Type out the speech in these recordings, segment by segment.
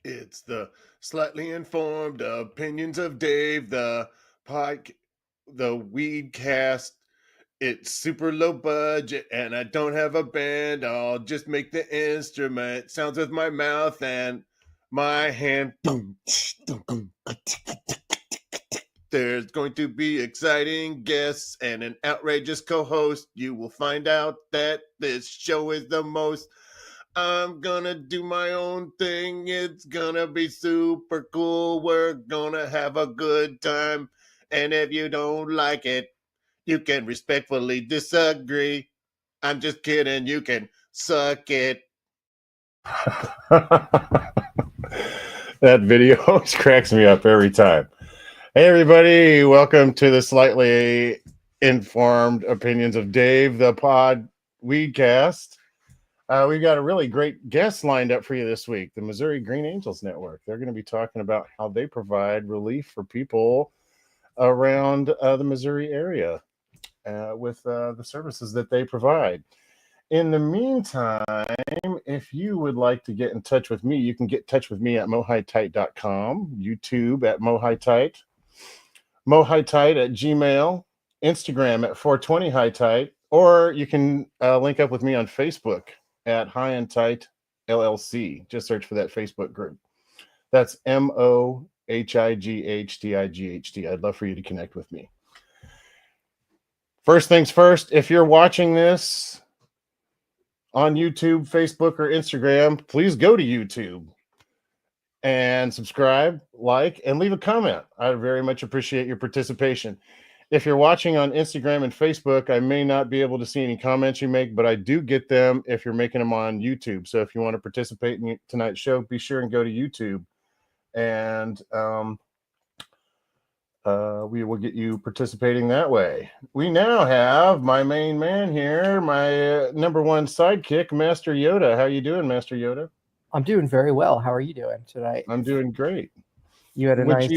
It's the slightly informed opinions of Dave, the weed cast. It's super low budget, and I don't have a band. I'll just make the instrument sounds with my mouth and my hand. There's going to be exciting guests and an outrageous co-host. You will find out that this show is the most. I'm gonna do my own thing. It's gonna be super cool. We're gonna have a good time. And if you don't like it, you can respectfully disagree. I'm just kidding. You can suck it. That video always cracks me up every time. Hey, everybody. Welcome to the Slightly Informed Opinions of Dave, the Pod Weedcast. We've got a really great guest lined up for you this week, the Missouri Green Angels Network. They're going to be talking about how they provide relief for people around the Missouri area with the services that they provide. In the meantime, if you would like to get in touch with me, you can get in touch with me at mohightight.com, YouTube at mohightight, mohightight at Gmail, Instagram at 420hightight, or you can link up with me on Facebook at High and Tight LLC. Just search for that Facebook group. That's MOHIGHTIGHT. I'd love for you to connect with me. First things first, if you're watching this on YouTube, Facebook, or Instagram, please go to YouTube and subscribe, like, and leave a comment. I very much appreciate your participation. If you're watching on Instagram and Facebook, I may not be able to see any comments you make, but I do get them if you're making them on YouTube. So if you want to participate in tonight's show, be sure and go to YouTube, and we will get you participating that way. We now have my main man here, my number one sidekick, Master Yoda. How you doing, Master Yoda? I'm doing very well. How are you doing tonight? I'm doing great. You had a nice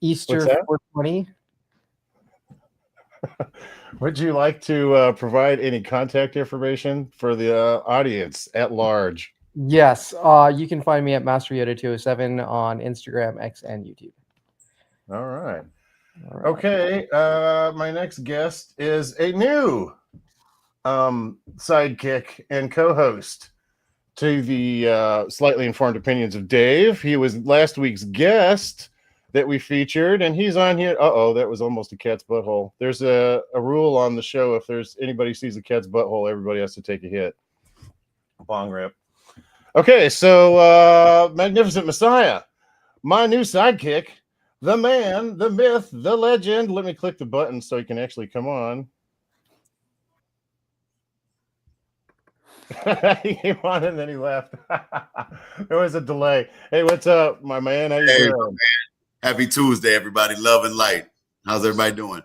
Easter 420. Would you like to provide any contact information for the audience at large? Yes. You can find me at Master Yoda 207 on Instagram, X, and YouTube. All right. Okay. My next guest is a new sidekick and co-host to the Slightly Informed Opinions of Dave. He was last week's guest that we featured, and he's on here. Uh-oh, that was almost a cat's butthole. There's a rule on the show. If there's anybody sees a cat's butthole, everybody has to take a hit. Bong rip. Okay, so Magnificent Messiah, my new sidekick, the man, the myth, the legend. Let me click the button so he can actually come on. He came on and then he left. There was a delay. Hey, what's up, my man? How you doing? Man. Happy Tuesday, everybody. Love and light. How's everybody doing?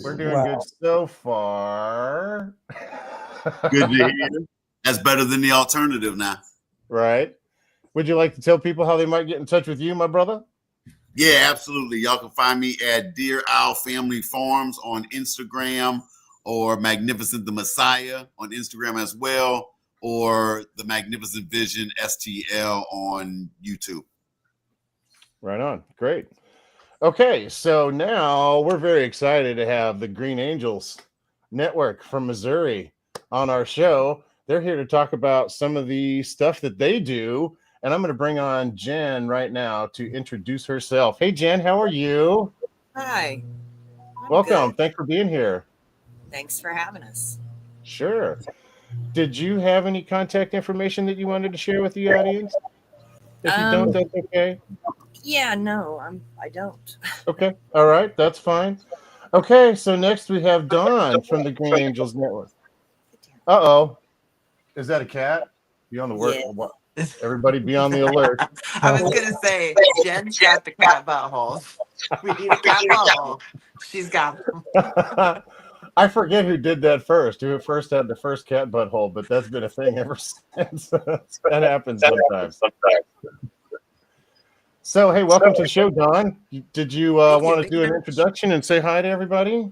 We're doing good so far. Good to hear. That's better than the alternative now. Right. Would you like to tell people how they might get in touch with you, my brother? Yeah, absolutely. Y'all can find me at Dear Owl Family Farms on Instagram, or Magnificent the Messiah on Instagram as well, or the Magnificent Vision STL on YouTube. Right on. Great. Okay, so now we're very excited to have the Green Angels Network from Missouri on our show. They're here to talk about some of the stuff that they do, and I'm going to bring on Jen right now to introduce herself. Hey, Jen, how are you? Hi. Welcome. Good. Thanks for being here. Thanks for having us. Sure. Did you have any contact information that you wanted to share with the audience? If you don't, that's okay. Yeah, no, I don't. Okay. All right. That's fine. Okay. So next we have Dawn from the Green Angels Network. Uh-oh. Is that a cat? Be on the work. Yeah. Everybody be on the alert. I was going to say, Jen's got the cat butthole. We need a cat butthole. She's got them. I forget who did that first, who first had the first cat butthole, but that's been a thing ever since. That happens sometimes. So, hey, welcome to the show, Dawn. Did you want to do an introduction and say hi to everybody?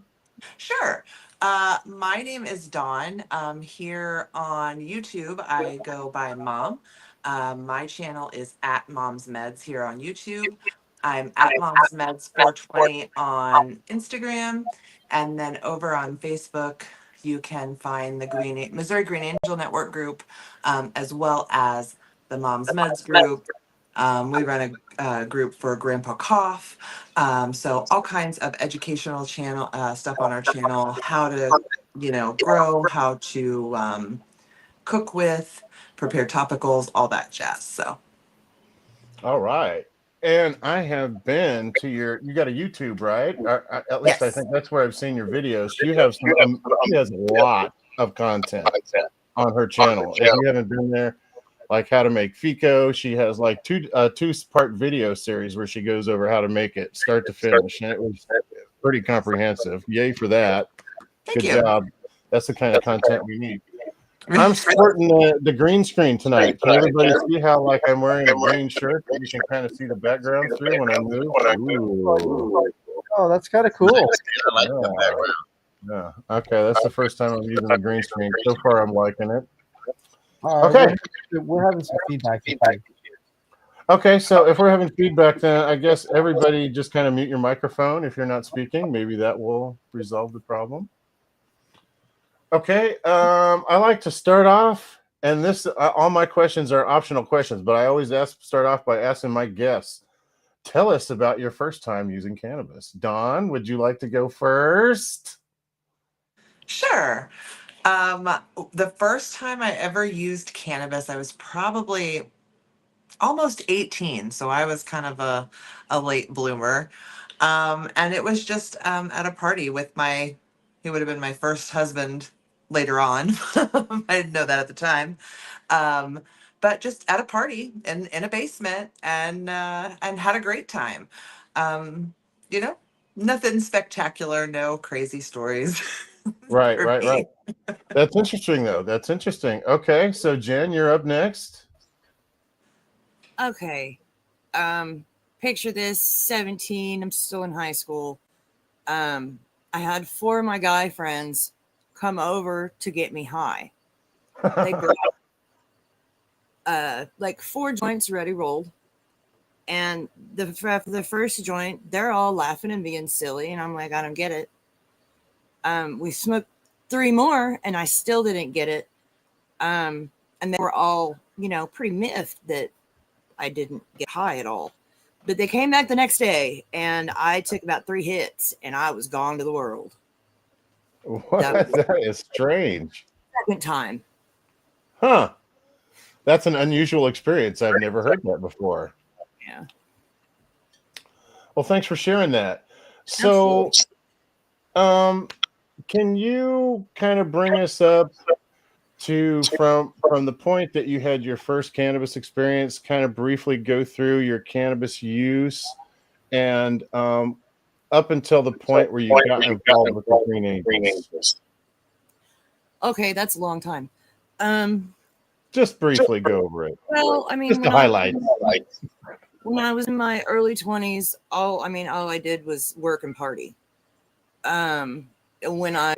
Sure. My name is Dawn. Here on YouTube, I go by Mom. My channel is at Mom's Meds here on YouTube. I'm at Mom's Meds 420 on Instagram. And then over on Facebook, you can find the Missouri Green Angel Network group, as well as the Mom's Meds group. We run a group for Grandpa Cough. So all kinds of educational channel stuff on our channel, how to, grow, how to cook with, prepare topicals, all that jazz. So. All right. And I have been to you got a YouTube, right? At least I Yes. think that's where I've seen your videos. She has she has a lot of content on her channel. If you haven't been there, like how to make Fico, she has like two-part video series where she goes over how to make it start to finish. And it was pretty comprehensive. Yay for that. Thank Good you. job. That's the kind of content we need. I'm sporting the green screen tonight. Can everybody see how like I'm wearing a green shirt that you can kind of see the background through when I move? Ooh. Oh, that's kind of cool. I like the background. Yeah. Okay, that's the first time I'm using the green screen. So far, I'm liking it. Okay. We're having some feedback. Okay, so if we're having feedback, then I guess everybody just kind of mute your microphone if you're not speaking. Maybe that will resolve the problem. Okay, I like to start off, and this all my questions are optional questions, but I always start off by asking my guests, tell us about your first time using cannabis. Dawn, would you like to go first? Sure. The first time I ever used cannabis, I was probably almost 18, so I was kind of a late bloomer. And it was just at a party with he would have been my first husband later on. I didn't know that at the time. But just at a party in a basement and had a great time. Um, Nothing spectacular, no crazy stories. Right. for me. That's interesting, though. That's interesting. Okay, so Jen, you're up next. Okay. Picture this, 17, I'm still in high school. I had 4 of my guy friends come over to get me high. They brought like 4 joints ready rolled. And the first joint, they're all laughing and being silly. And I'm like, I don't get it. We smoked 3 more and I still didn't get it. And they were all, pretty miffed that I didn't get high at all. But they came back the next day and I took about 3 hits and I was gone to the world. What? That is strange. Second time. Huh. That's an unusual experience. I've never heard that before. Yeah. Well, thanks for sharing that. So, can you kind of bring us up to from the point that you had your first cannabis experience, kind of briefly go through your cannabis use and up until the point where you got involved with the Green Angels? Okay, that's a long time. Just briefly go over it. Well, I mean, Just the highlights. When I was in my early 20s, all I did was work and party. When I,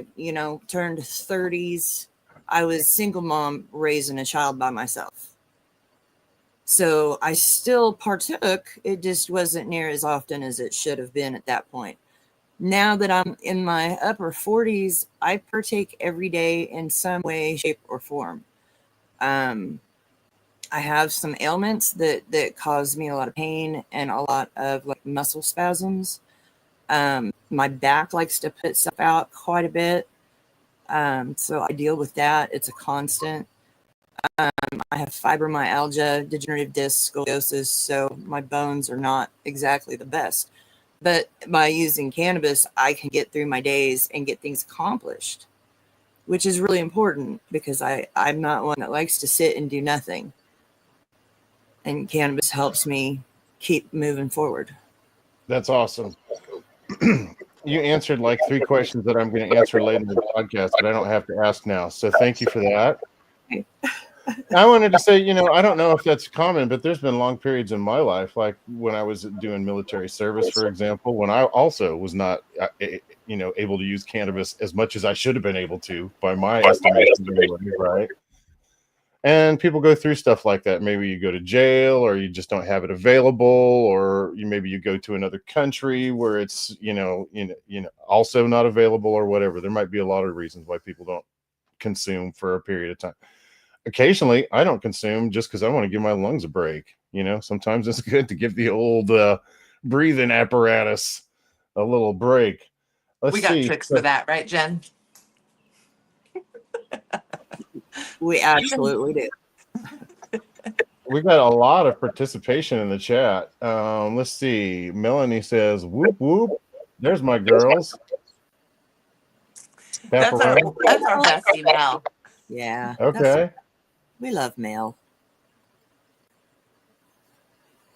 turned 30s, I was single mom raising a child by myself. So I still partook. It just wasn't near as often as it should have been at that point. Now that I'm in my upper 40s, I partake every day in some way, shape, or form. I have some ailments that cause me a lot of pain and a lot of like muscle spasms. My back likes to put stuff out quite a bit. So I deal with that. It's a constant. I have fibromyalgia, degenerative disc, scoliosis, so my bones are not exactly the best. But by using cannabis, I can get through my days and get things accomplished, which is really important because I'm not one that likes to sit and do nothing. And cannabis helps me keep moving forward. That's awesome. You answered like 3 questions that I'm going to answer later in the podcast, but I don't have to ask now. So thank you for that. I wanted to say, I don't know if that's common, but there's been long periods in my life, like when I was doing military service, for example, when I also was not able to use cannabis as much as I should have been able to, by my estimation, anyway, right? And people go through stuff like that. Maybe you go to jail, or you just don't have it available, or maybe you go to another country where it's also not available, or whatever. There might be a lot of reasons why people don't consume for a period of time. Occasionally, I don't consume just because I want to give my lungs a break. Sometimes it's good to give the old breathing apparatus a little break. We got tricks for that, right, Jen? We absolutely do. We got a lot of participation in the chat. Let's see. Melanie says, "Whoop whoop." There's my girls. That's our bestie, Mel. Yeah. Okay. We love Mel.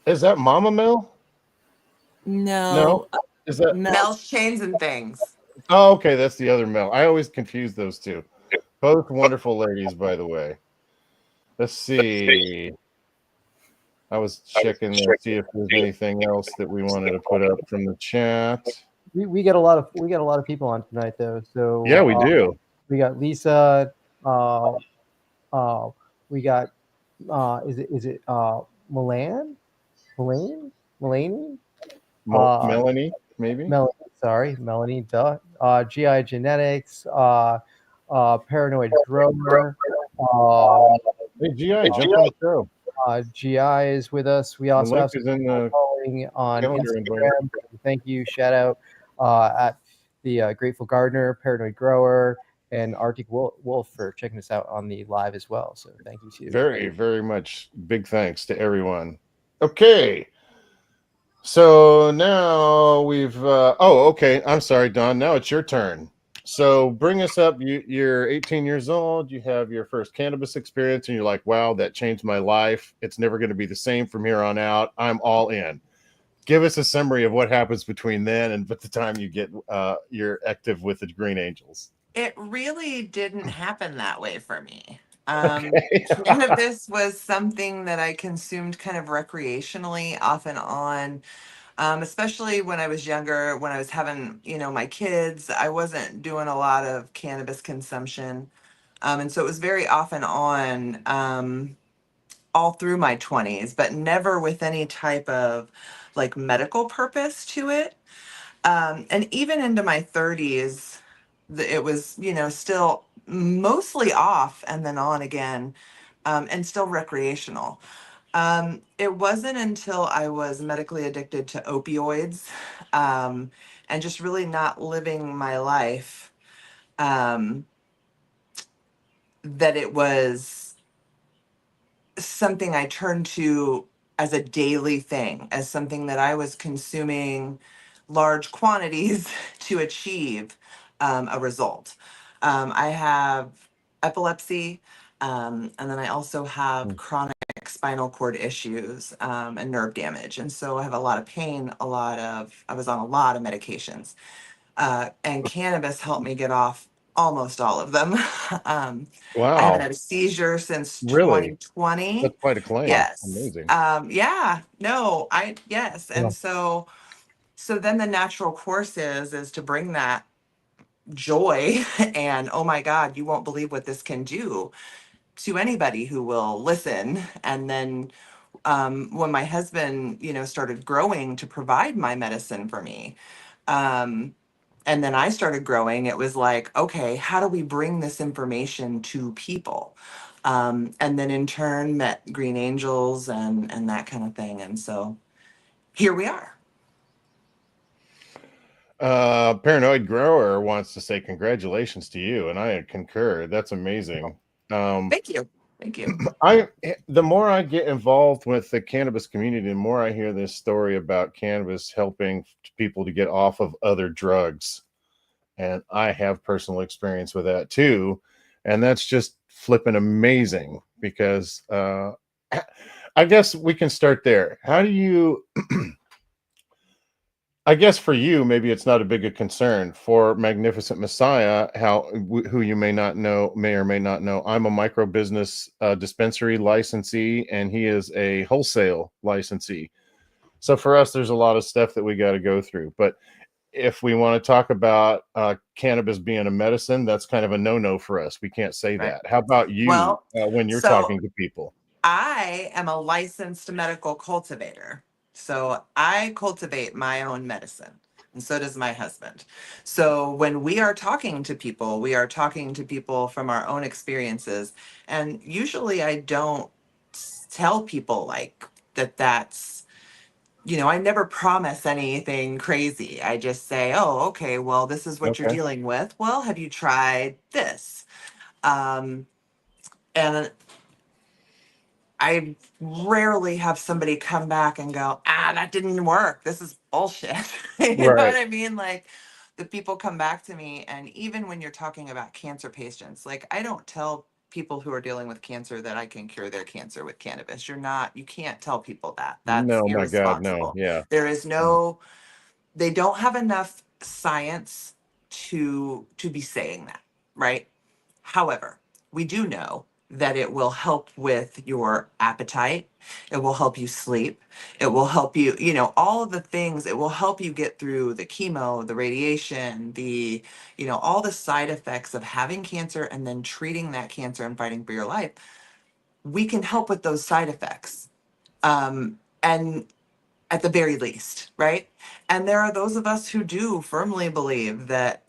Is that Mama Mel? No. Is that Mel's Chains and Things? Oh, okay. That's the other Mel. I always confuse those two. Both wonderful ladies, by the way. Let's see. I was checking to see if there's anything else that we wanted to put up from the chat. We get a lot of people on tonight, though. So yeah, we do. We got Lisa. We got is it Mulaney? Melanie, maybe. Melanie. Duh. GI Genetics. Paranoid Grower. Hey, GI, jump on the show. GI is with us. We also have is in the following on Instagram. Thank you. Shout out at the Grateful Gardener, Paranoid Grower, and Arctic Wolf for checking us out on the live as well. So thank you to very, very much. Big thanks to everyone. Okay. So now we've okay. I'm sorry, Don. Now it's your turn. So bring us up. You're 18 years old. You have your first cannabis experience, and you're like, wow, that changed my life. It's never going to be the same from here on out. I'm all in. Give us a summary of what happens between then and the time you get you're active with the Green Angels. It really didn't happen that way for me. Cannabis was something that I consumed kind of recreationally, off and on. Especially when I was younger, when I was having, my kids, I wasn't doing a lot of cannabis consumption. And so it was very off and on all through my 20s, but never with any type of like medical purpose to it. And even into my 30s, it was, still mostly off and then on again, and still recreational. It wasn't until I was medically addicted to opioids, and just really not living my life, that it was something I turned to as a daily thing, as something that I was consuming large quantities to achieve a result. I have epilepsy, and then I also have chronic spinal cord issues, and nerve damage. And so I have a lot of pain, I was on a lot of medications. And cannabis helped me get off almost all of them. Wow. I haven't had a seizure since 2020. That's quite a claim. Yes. Amazing. Yes. And so then the natural course is to bring that joy and, oh my God, you won't believe what this can do, to anybody who will listen. And then when my husband, started growing to provide my medicine for me, and then I started growing, it was like, okay, how do we bring this information to people? And then in turn met Green Angels and that kind of thing. And so here we are. Paranoid Grower wants to say congratulations to you, and I concur. That's amazing. Thank you. The more I get involved with the cannabis community, the more I hear this story about cannabis helping people to get off of other drugs. And I have personal experience with that too. And that's just flipping amazing, because I guess we can start there. How do you I guess for you, maybe it's not a big a concern. For Magnificent Messiah, who you may or may not know, I'm a micro business dispensary licensee, and he is a wholesale licensee. So for us, there's a lot of stuff that we got to go through. But if we want to talk about cannabis being a medicine, that's kind of a no-no for us. We can't say Right. that. How about you Well, when you're so talking to people? I am a licensed medical cultivator. So I cultivate my own medicine, and so does my husband. So when we are talking to people, we are talking to people from our own experiences. And usually I don't tell people like that's, I never promise anything crazy. I just say, oh, okay, well, this is what you're Okay. dealing with. Well, have you tried this? Um, and I rarely have somebody come back and go, that didn't work. This is bullshit. You know Right. what I mean? Like the people come back to me, and even when you're talking about cancer patients, like I don't tell people who are dealing with cancer that I can cure their cancer with cannabis. You can't tell people that. That's No, my God, no. irresponsible. Yeah. There is they don't have enough science to be saying that, right? However, we do know that it will help with your appetite. It will help you sleep. It will help you, all of the things. It will help you get through the chemo, the radiation, all the side effects of having cancer and then treating that cancer and fighting for your life. We can help with those side effects. And at the very least, right? And there are those of us who do firmly believe that,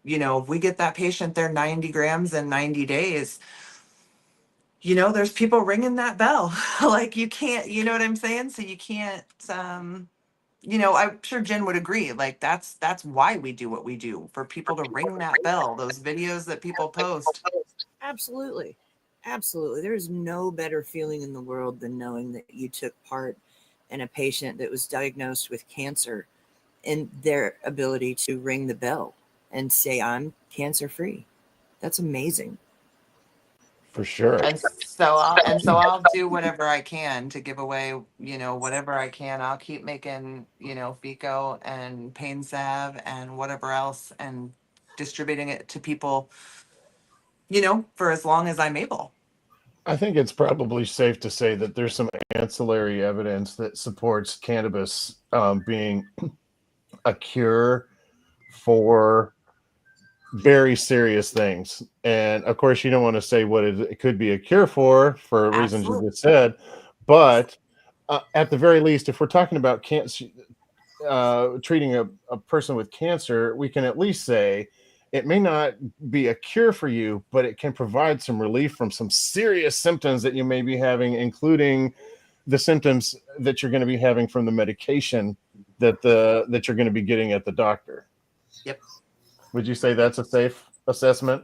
if we get that patient their 90 grams in 90 days, there's people ringing that bell. Like you can't, you know what I'm saying? So you can't, I'm sure Jen would agree. Like that's why we do what we do, for people to ring that bell. Those videos that people post. Absolutely. Absolutely. There is no better feeling in the world than knowing that you took part in a patient that was diagnosed with cancer, and their ability to ring the bell and say, I'm cancer free. That's amazing. For sure. And so I'll do whatever I can to give away, whatever I can. I'll keep making, Fico and pain salve and whatever else, and distributing it to people, for as long as I'm able. I think it's probably safe to say that there's some ancillary evidence that supports cannabis being a cure for very serious things. And of course, you don't want to say what it could be a cure for reasons you Absolutely. just said. But at the very least, if we're talking about cancer, treating a person with cancer, we can at least say it may not be a cure for you, but it can provide some relief from some serious symptoms that you may be having, including the symptoms that you're going to be having from the medication that you're going to be getting at the doctor. Yep. Would you say that's a safe assessment?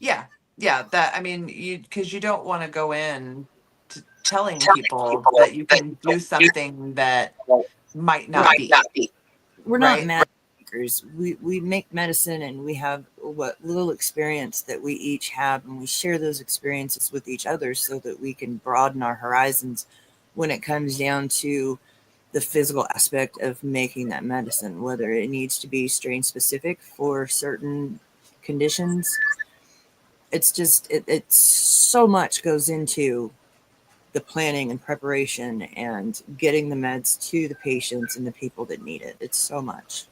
Yeah. Yeah. Because you don't want to go in to telling people that you can do something that might not be, We're not right? mad makers. We make medicine, and we have what little experience that we each have, and we share those experiences with each other so that we can broaden our horizons when it comes down to the physical aspect of making that medicine, whether it needs to be strain specific for certain conditions. It's so much goes into the planning and preparation and getting the meds to the patients and the people that need it. It's so much.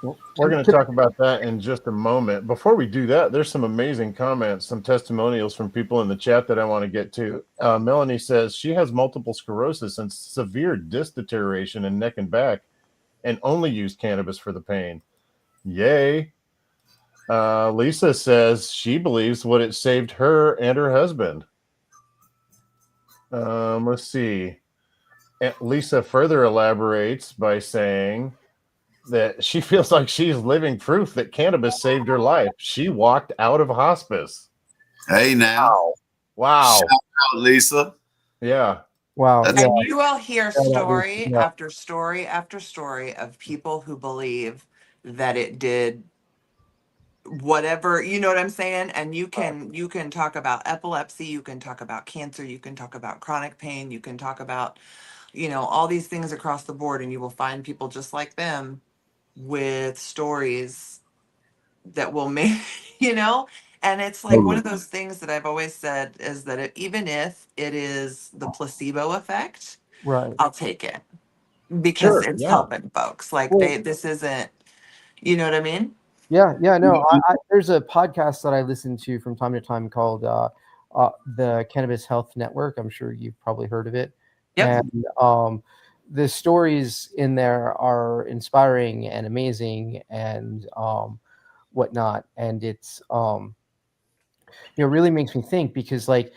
Well, we're going to talk about that in just a moment. Before we do that, there's some amazing comments, some testimonials from people in the chat that I want to get to. Melanie says she has multiple sclerosis and severe disc deterioration in neck and back, and only used cannabis for the pain. Yay. Lisa says she believes what it saved her and her husband. Let's see. And Lisa further elaborates by saying that she feels like she's living proof that cannabis saved her life. She walked out of hospice. Hey now. Wow. Shout out, Lisa. Yeah. Wow. That's- Yeah. And you will hear that is- story yeah. after story after story of people who believe that it did whatever, you know what I'm saying? And you can talk about epilepsy, you can talk about cancer, you can talk about chronic pain, you can talk about, all these things across the board, and you will find people just like them with stories that will make, and it's like one of those things that I've always said is that even if it is the placebo effect, Right. I'll take it. because Sure. it's Yeah. helping folks. Like Well, this isn't, you know what I mean? yeah, no. There's a podcast that I listen to from time to time called the Cannabis Health Network. I'm sure you've probably heard of it. Yep. And the stories in there are inspiring and amazing and whatnot. And it's really makes me think, because like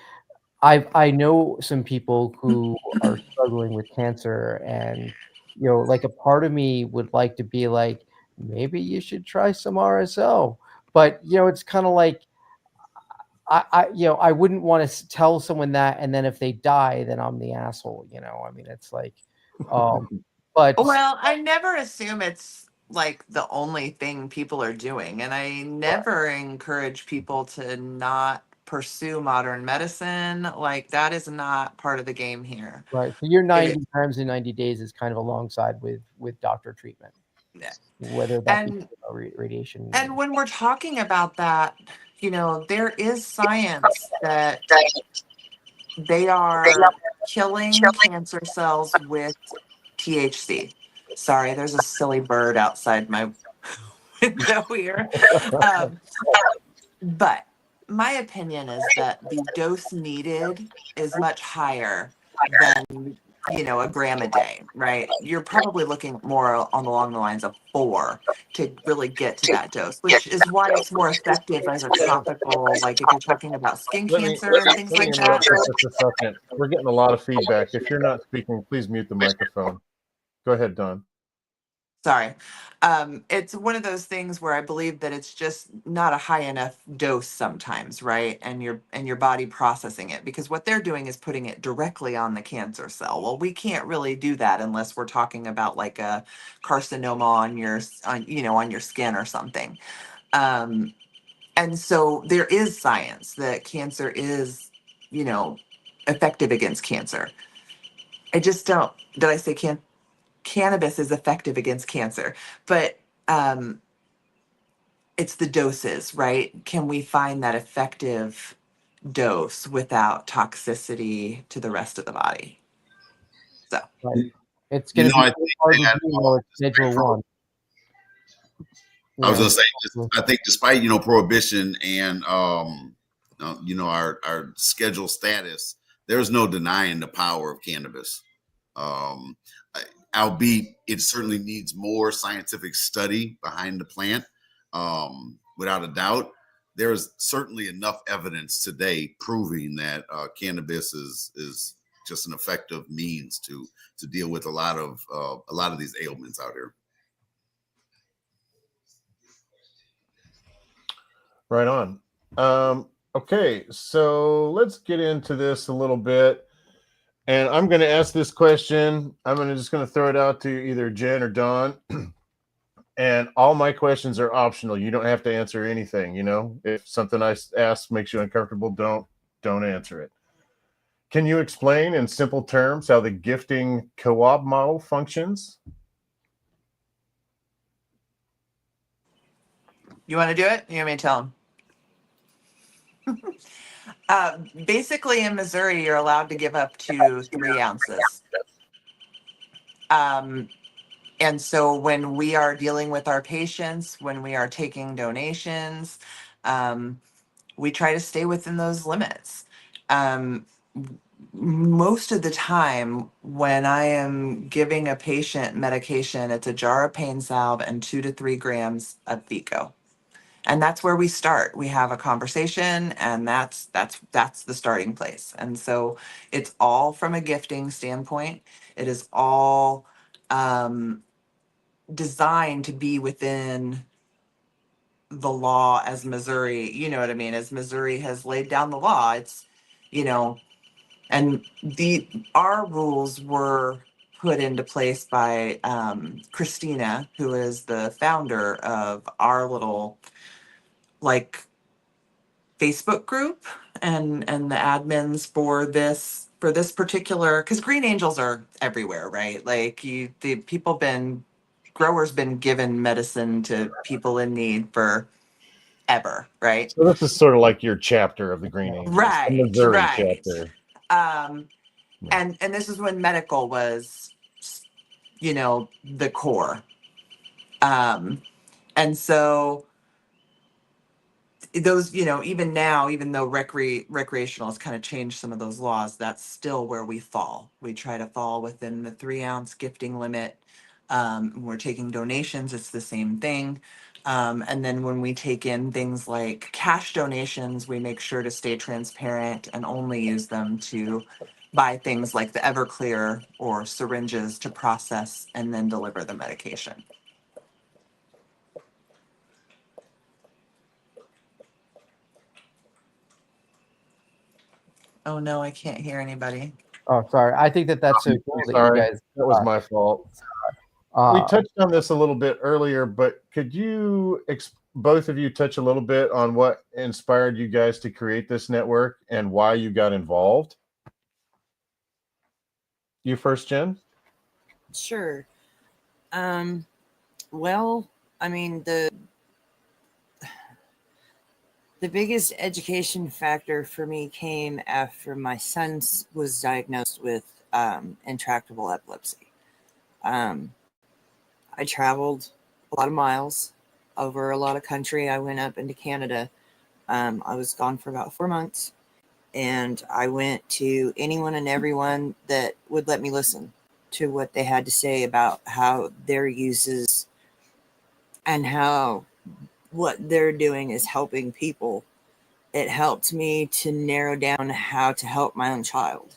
I know some people who are struggling with cancer, and like a part of me would like to be like, maybe you should try some RSO, but it's kind of like I wouldn't want to tell someone that, and then if they die, then I'm the asshole. I mean, it's like, but Well, I never assume it's like the only thing people are doing. And I never encourage people to not pursue modern medicine. Like, that is not part of the game here. right. So your It, 90 times in 90 days is kind of alongside with doctor treatment, yeah. whether that be And radiation. and when we're talking about that, there is science that they are killing cancer cells with THC. Sorry, there's a silly bird outside my window here. Um, but my opinion is that the dose needed is much higher than a gram a day, right? You're probably looking more along the lines of 4 to really get to that dose, which is why it's more effective as a topical, like if you're talking about skin Let me cancer and things let me like that. interrupt for just a second. We're getting a lot of feedback. If you're not speaking, please mute the microphone. Go ahead, Don. Sorry. It's one of those things where I believe that it's just not a high enough dose sometimes, right? And your body processing it, because what they're doing is putting it directly on the cancer cell. Well, we can't really do that unless we're talking about like a carcinoma on your skin or something. And so there is science that cancer is, effective against cancer. I just don't. Did I say cannabis is effective against cancer? But um, it's the doses, right? Can we find that effective dose without toxicity to the rest of the body? So, Right. It's going to be I so think hard to that do while it's Schedule 1. I was gonna say, I think despite prohibition and our schedule status, there's no denying the power of cannabis. Um, Albeit it certainly needs more scientific study behind the plant. Without a doubt, there's certainly enough evidence today proving that cannabis is just an effective means to deal with a lot of these ailments out here. Right on. Okay, so let's get into this a little bit. And I'm going to ask this question. Just going to throw it out to either Jen or Don. And all my questions are optional. You don't have to answer anything. If something I ask makes you uncomfortable, don't answer it. Can you explain in simple terms how the gifting co-op model functions? you want to do it? You want me to tell them? Basically, in Missouri, you're allowed to give up to 3 ounces. And so when we are dealing with our patients, when we are taking donations, we try to stay within those limits. Most of the time, when I am giving a patient medication, it's a jar of pain salve and 2 to 3 grams of Vico. And that's where we start. We have a conversation, and that's the starting place. And so it's all from a gifting standpoint. It is all designed to be within the law as Missouri, you know what I mean? As Missouri has laid down the law, it's, and our rules were put into place by Christina, who is the founder of our little like Facebook group and the admins for this particular, because Green Angels are everywhere, right? Like growers been given medicine to people in need for ever, right? So this is sort of like your chapter of the Green Angels, the Missouri chapter. And this is when medical was the core. And so those, even now, even though recreational has kind of changed some of those laws, that's still where we fall. We try to fall within the 3-ounce gifting limit. We're taking donations, it's the same thing. And then when we take in things like cash donations, we make sure to stay transparent and only use them to buy things like the Everclear or syringes to process and then deliver the medication. Oh no, I can't hear anybody. Oh, sorry. I think that's so cool that you Sorry, guys. that was my fault. We touched on this a little bit earlier, but could you both of you touch a little bit on what inspired you guys to create this network and why you got involved? You first, Jen? Sure. Well, I mean, the biggest education factor for me came after my son was diagnosed with intractable epilepsy. I traveled a lot of miles over a lot of country. I went up into Canada. I was gone for about 4 months, and I went to anyone and everyone that would let me listen to what they had to say about how their uses and how what they're doing is helping people. It helped me to narrow down how to help my own child.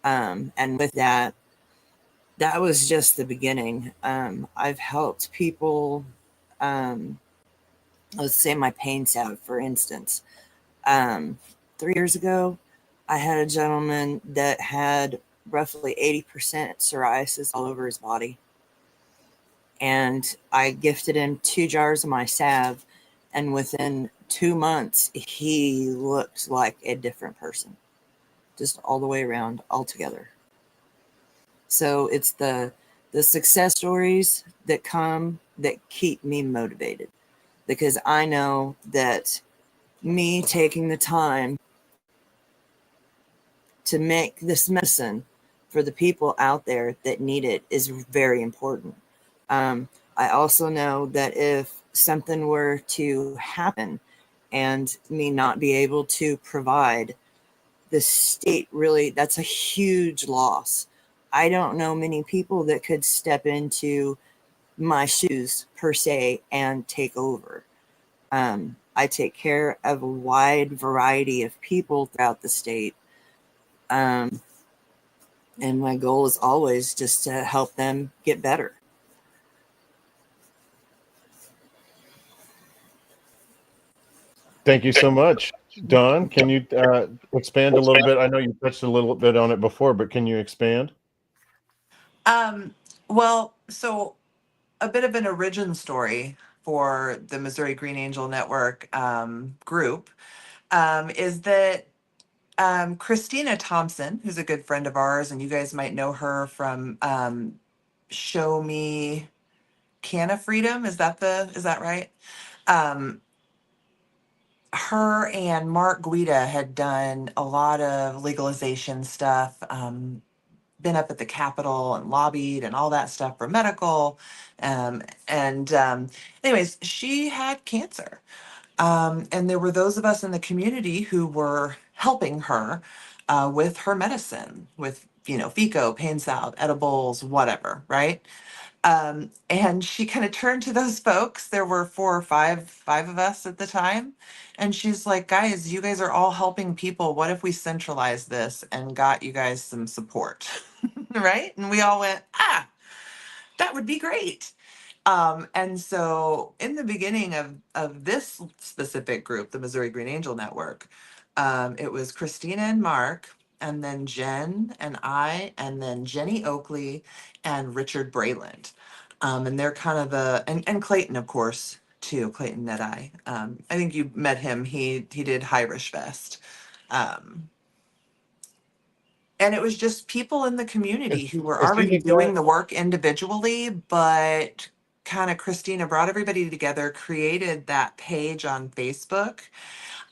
And with that was just the beginning. I've helped people. Let's say my pain salve, for instance. 3 years ago, I had a gentleman that had roughly 80% psoriasis all over his body. And I gifted him 2 jars of my salve, and within 2 months, he looked like a different person, just all the way around, altogether. So it's the success stories that come that keep me motivated, because I know that me taking the time to make this medicine for the people out there that need it is very important. I also know that if something were to happen and me not be able to provide, the state really, that's a huge loss. I don't know many people that could step into my shoes per se and take over. I take care of a wide variety of people throughout the state. And my goal is always just to help them get better. Thank you so much. Don, can you expand a little bit? I know you touched a little bit on it before, but can you expand? Well, so a bit of an origin story for the Missouri Green Angel Network group is that Christina Thompson, who's a good friend of ours, and you guys might know her from Show Me Can of Freedom. Is that right? Her and Mark Guida had done a lot of legalization stuff, been up at the Capitol and lobbied and all that stuff for medical. Anyways, she had cancer. And there were those of us in the community who were helping her with her medicine, with, FICO, pain salve, edibles, whatever, right? And she kind of turned to those folks. There were five of us at the time. And she's like, guys, you guys are all helping people. What if we centralize this and got you guys some support? Right? And we all went, that would be great. And so in the beginning of this specific group, the Missouri Green Angel Network, it was Christina and Mark, and then Jen and I, and then Jenny Oakley and Richard Brayland. And they're kind of and Clayton, of course, too, Clayton Nedeye. I think you met him. He did Irish Fest. And it was just people in the community who were Is he already the guy? doing the work individually, but kind of Christina brought everybody together, created that page on Facebook.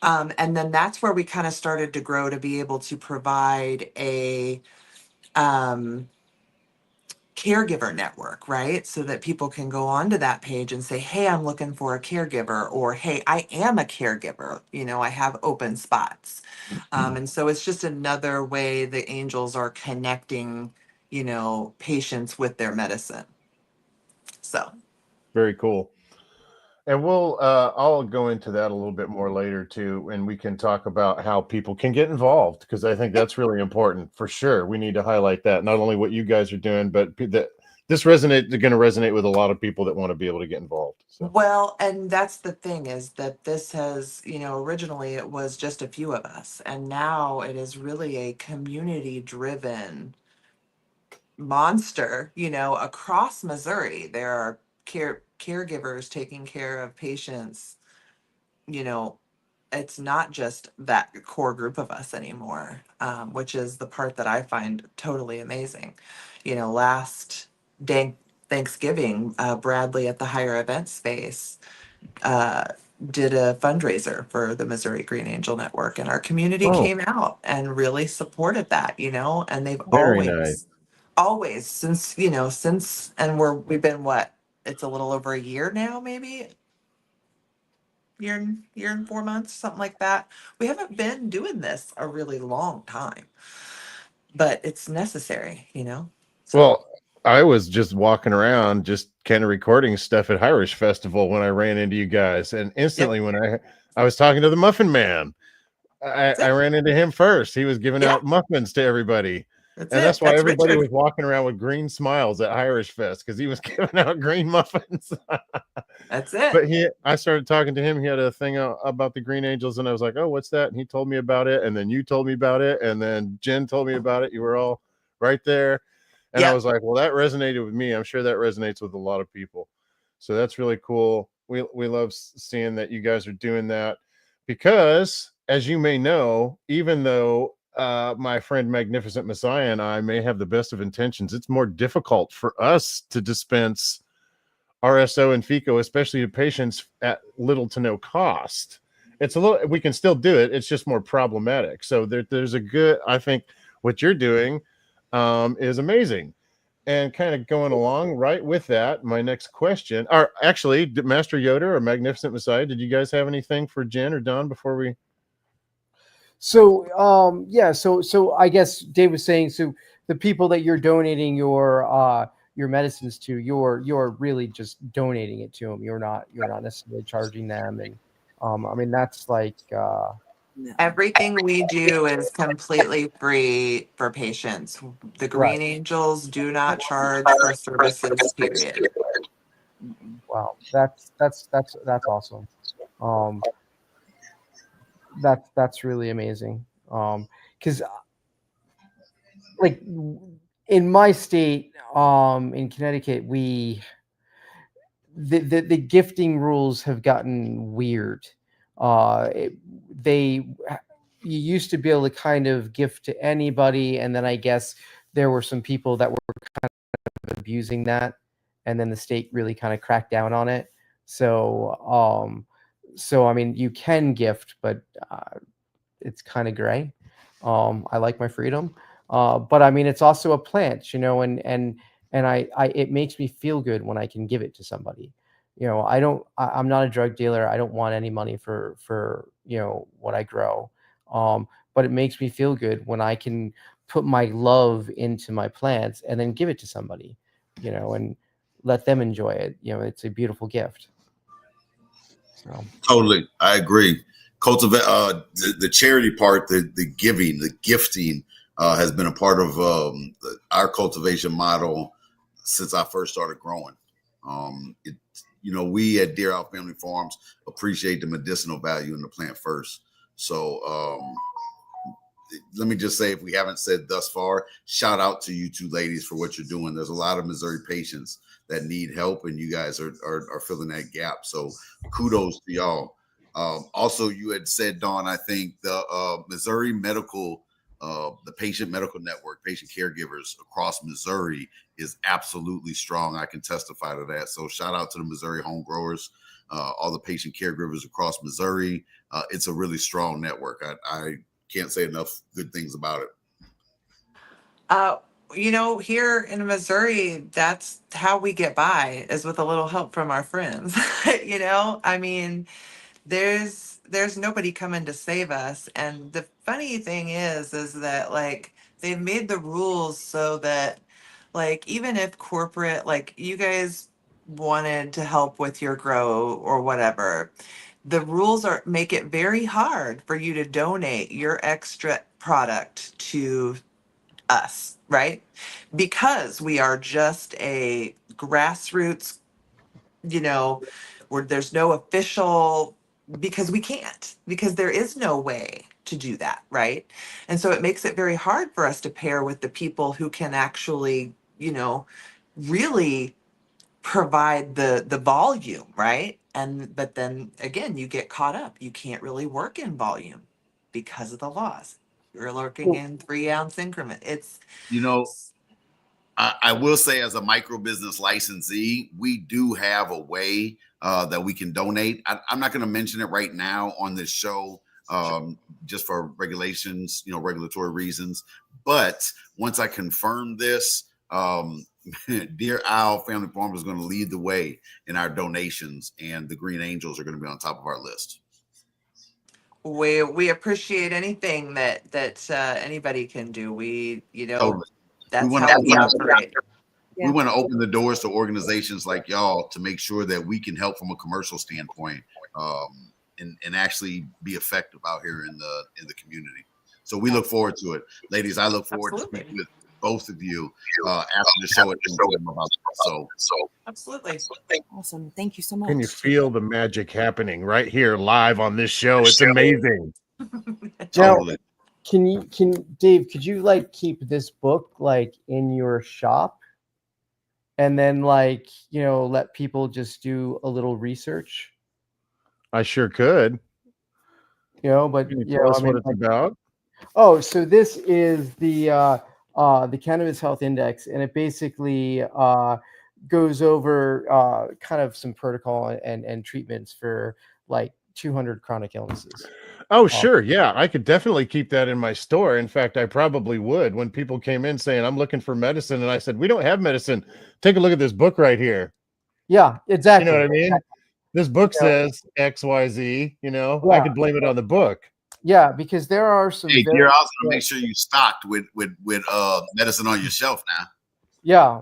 And then that's where we kind of started to grow to be able to provide a caregiver network, right? So that people can go onto that page and say, hey, I'm looking for a caregiver, or hey, I am a caregiver, I have open spots. And so it's just another way the angels are connecting, patients with their medicine. So Very cool. And I'll go into that a little bit more later too, and we can talk about how people can get involved, because I think that's really important for sure. We need to highlight that, not only what you guys are doing, but that this going to resonate with a lot of people that want to be able to get involved. So. Well, and that's the thing, is that this has, originally it was just a few of us, and now it is really a community driven monster, across Missouri. There are caregivers taking care of patients, you know, it's not just that core group of us anymore, which is the part that I find totally amazing. Last day Thanksgiving, Bradley at the Higher Event Space uh, did a fundraiser for the Missouri Green Angel Network, and our community Oh, came out and really supported that, and they've very nice. always since, and we've been what? It's a little over a year now, maybe year and 4 months, something like that. We haven't been doing this a really long time, but it's necessary, So Well, I was just walking around, just kind of recording stuff at Irish Festival when I ran into you guys, and yep, instantly when I was talking to the Muffin Man, that's I it. ran into him first. He was giving Yeah, out muffins to everybody. that's And it. that's why That's everybody Richard. was walking around with green smiles at Irish Fest, because he was giving out green muffins. That's it. But I started talking to him. He had a thing about the Green Angels, and I was like, "Oh, what's that?" And he told me about it, and then you told me about it, and then Jen told me about it. You were all right there, and I Yep. was like, "Well, that resonated with me. I'm sure that resonates with a lot of people." So that's really cool. We love seeing that you guys are doing that, because, as you may know, even though my friend Magnificent Messiah and I may have the best of intentions, it's more difficult for us to dispense RSO and FICO, especially to patients at little to no cost. It's a little, we can still do it. It's just more problematic. So there's a good, I think what you're doing is amazing. And kind of going along right with that, my next question, or actually, Master Yoda or Magnificent Messiah, did you guys have anything for Jen or Don before we? So yeah, so I guess Dave was saying, so the people that you're donating your medicines to, you're really just donating it to them. You're not necessarily charging them, and I mean that's like No. Everything we do is completely free for patients. The right. Green Angels do not charge for services, period. Mm-mm. Wow, that's awesome. Um, that's really amazing. Because like in my state, in Connecticut, the gifting rules have gotten weird. Uh, it, they You used to be able to kind of gift to anybody, and then I guess there were some people that were abusing that, and then the state really kind of cracked down on it. So I mean, you can gift, but it's kind of gray. I like my freedom, but I mean, it's also a plant, and I it makes me feel good when I can give it to somebody. I'm not a drug dealer. I don't want any money for what I grow, but it makes me feel good when I can put my love into my plants and then give it to somebody, and let them enjoy it. It's a beautiful gift. So Totally, I agree. Cultivate the charity part, the giving, the gifting has been a part of our cultivation model since I first started growing. We at Deer Out Family Farms appreciate the medicinal value in the plant first. So let me just say, if we haven't said thus far, shout out to you two ladies for what you're doing. There's a lot of Missouri patients that need help, and you guys are filling that gap. So kudos to y'all. Also, you had said, Dawn, I think the Missouri Medical, the Patient Medical Network, patient caregivers across Missouri is absolutely strong. I can testify to that. So shout out to the Missouri home growers, all the patient caregivers across Missouri. It's a really strong network. I can't say enough good things about it. here in Missouri, that's how we get by, is with a little help from our friends. I mean, there's nobody coming to save us. And the funny thing is that like they've made the rules so that like even if corporate, like you guys wanted to help with your grow or whatever, the rules are make it very hard for you to donate your extra product to us, right? Because we are just a grassroots, you know, where there's no official, because we can't, because there is no way to do that, right? And so it makes it very hard for us to pair with the people who can actually, really provide the volume, right? And but then again, you get caught up. You can't really work in volume because of the laws. You're lurking in 3-ounce increment. It's You know, I will say, as a micro business licensee, we do have a way that we can donate. I'm not going to mention it right now on this show, just for regulations, regulatory reasons. But once I confirm this, Dear Owl Family Farm is going to lead the way in our donations, and the Green Angels are going to be on top of our list. we appreciate anything that anybody can do. Totally. That's wanna how we open up- operate. We want to open the doors to organizations like y'all to make sure that we can help from a commercial standpoint, and actually be effective out here in the community. So we look forward to it, ladies. I look forward to speaking with both of you after the show at Instagram about this. So Absolutely. Awesome. Thank you so much. Can you feel the magic happening right here live on this show? It's amazing. totally. Dave, could you like keep this book like in your shop and then like, let people just do a little research, I sure could. but Can you tell us what it's like, about? oh, so this is the Cannabis Health Index, and it basically goes over kind of some protocol and treatments for like 200 chronic illnesses. Oh, sure. Yeah, I could definitely keep that in my store. In fact, I probably would. When people came in saying, I'm looking for medicine, and I said, we don't have medicine. Take a look at this book right here. Yeah, exactly. You know what I mean? Exactly. This book says XYZ, Yeah. I could blame it on the book. Yeah, because there are some. Hey, dear, I was going to make sure you stocked with medicine on your shelf now.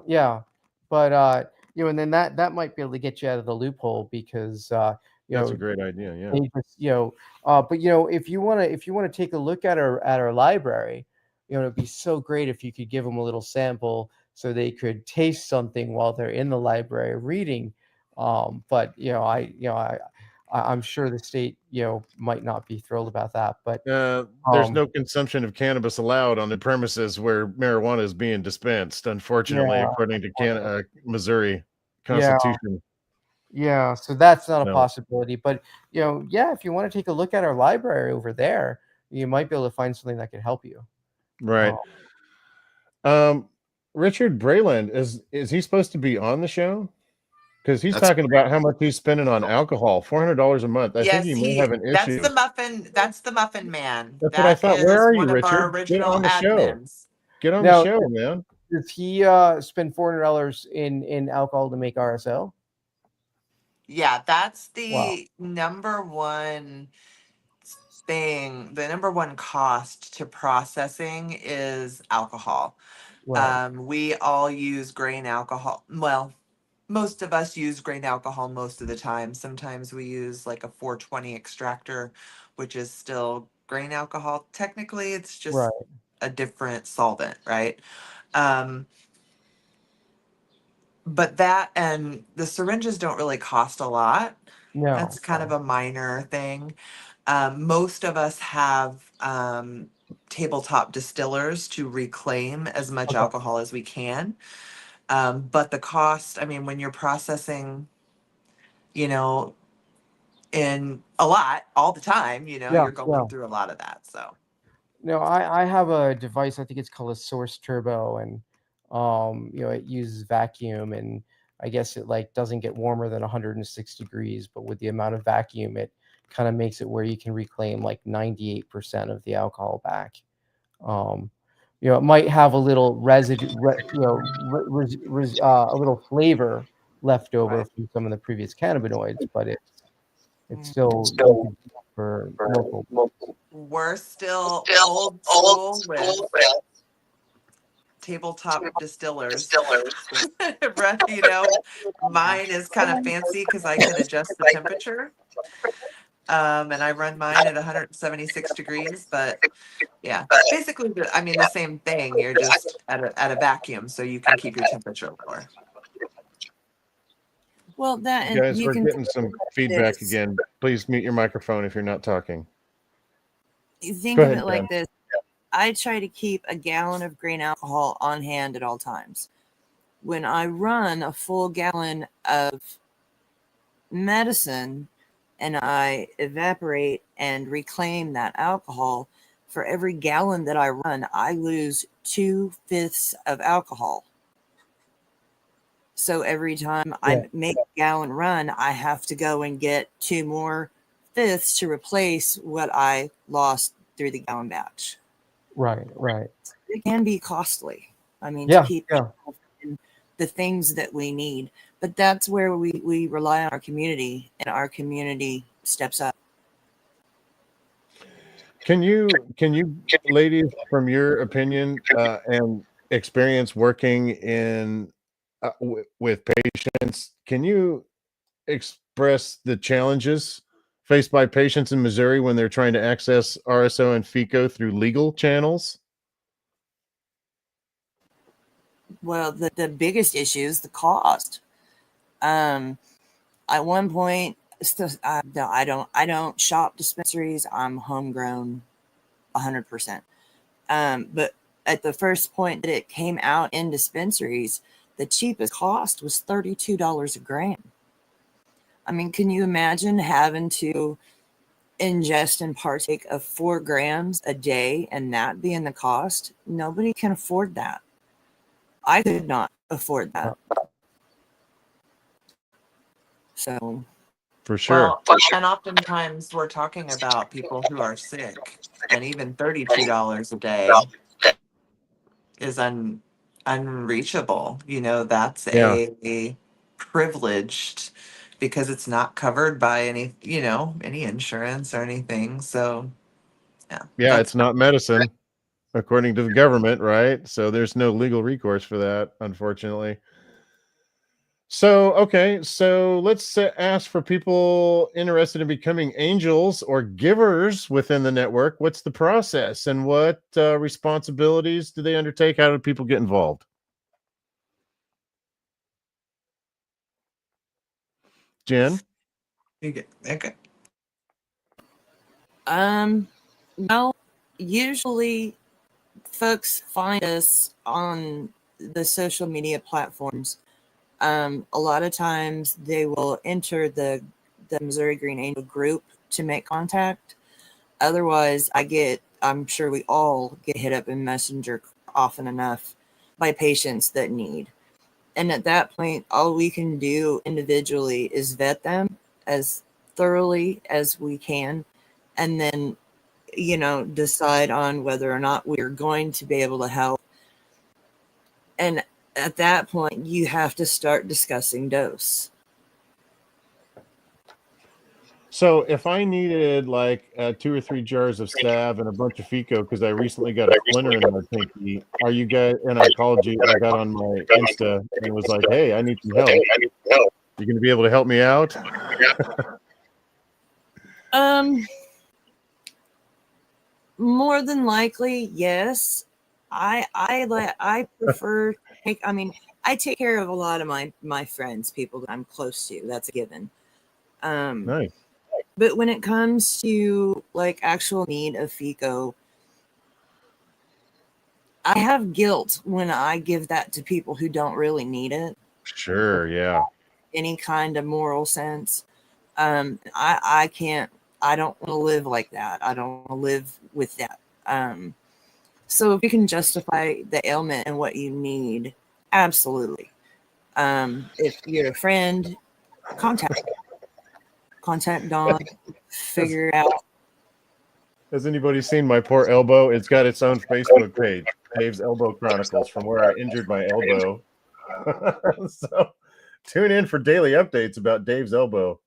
Yeah, but and then that might be able to get you out of the loophole because That's a great idea. Yeah. they just, but if you want to take a look at our library, it'd be so great if you could give them a little sample so they could taste something while they're in the library reading. But I'm sure the state might not be thrilled about that. But there's no consumption of cannabis allowed on the premises where marijuana is being dispensed, unfortunately, according to Missouri Constitution. Yeah, so that's not a possibility. But if you want to take a look at our library over there, you might be able to find something that could help you. Right. Richard Brayland, is he supposed to be on the show? Because he's talking about how much he's spending on alcohol, $400 a month. I think he may have an issue. That's the Muffin Man. That's what I thought. Where are you, Richard? Our original Get on the admins. show. Get on the show, man. Does he spend $400 in alcohol to make RSO? Yeah, that's the number one thing. The number one cost to processing is alcohol. Right. We all use grain alcohol. Well, most of us use grain alcohol most of the time. Sometimes we use like a 420 extractor, which is still grain alcohol. Technically, it's just a different solvent, right? But that and the syringes don't really cost a lot. No. That's kind of a minor thing. Most of us have tabletop distillers to reclaim as much alcohol as we can. But the cost, I mean, when you're processing, in a lot all the time, you're going through a lot of that. So no, I have a device, I think it's called a Source Turbo, and it uses vacuum, and I guess it like doesn't get warmer than 106 degrees, but with the amount of vacuum, it kind of makes it where you can reclaim like 98% of the alcohol back. it might have a little residue, a little flavor left over Right. from some of the previous cannabinoids, but it's Mm. still good for local. We're still old school with tabletop distillers. Right, mine is kind of fancy because I can adjust the temperature. And I run mine at 176 degrees, but yeah, basically, the same thing. You're just at a vacuum, so you can keep your temperature lower. Well, that You and guys, you we're can getting some feedback this. again. Please mute your microphone if you're not talking. Think Go of ahead, it like Dan. this. I try to keep a gallon of grain alcohol on hand at all times. When I run a full gallon of medicine and I evaporate and reclaim that alcohol, for every gallon that I run, I lose 2/5 of alcohol. So every time I make a gallon run, I have to go and get 2 more fifths to replace what I lost through the gallon batch. Right. It can be costly. I mean, to Yeah. keep the things that we need. But that's where we rely on our community, and our community steps up. Can you, ladies, from your opinion and experience working in with patients, can you express the challenges faced by patients in Missouri when they're trying to access RSO and FICO through legal channels? Well, the biggest issue is the cost. At one point, no, I don't shop dispensaries. I'm homegrown 100%. But at the first point that it came out in dispensaries, the cheapest cost was $32 a gram. I mean, can you imagine having to ingest and partake of 4 grams a day and that being the cost? Nobody can afford that. I could not afford that. So, For sure. Well, and oftentimes we're talking about people who are sick, and even $32 a day is unreachable. That's Yeah. a privileged, because it's not covered by any insurance or anything. So yeah, Yeah, it's not medicine according to the government, right? So there's no legal recourse for that, unfortunately. So, okay, so let's ask for people interested in becoming angels or givers within the network. What's the process and what responsibilities do they undertake? How do people get involved? Jen? okay. well, usually folks find us on the social media platforms. A lot of times they will enter the Missouri Green Angel group to make contact. Otherwise, I'm sure we all get hit up in Messenger often enough by patients that need. And at that point, all we can do individually is vet them as thoroughly as we can, and then, decide on whether or not we're going to be able to help. And at that point, you have to start discussing dose. So if I needed like 2 or 3 jars of salve and a bunch of FICO because I recently got a splinter in my pinky, are you guys? And I called you, I got on my Insta and was like, "Hey, I need some help. You're going to be able to help me out?" More than likely, yes. I prefer. I take care of a lot of my friends, people that I'm close to. That's a given. Nice. But when it comes to like actual need of FICO, I have guilt when I give that to people who don't really need it. Sure, yeah. Any kind of moral sense. I can't. I don't want to live like that. I don't want to live with that. So if you can justify the ailment and what you need, absolutely. If you're a friend, contact Dawn, figure it out. Has anybody seen my poor elbow? It's got its own Facebook page. Dave's Elbow Chronicles from where I injured my elbow. So tune in for daily updates about Dave's elbow.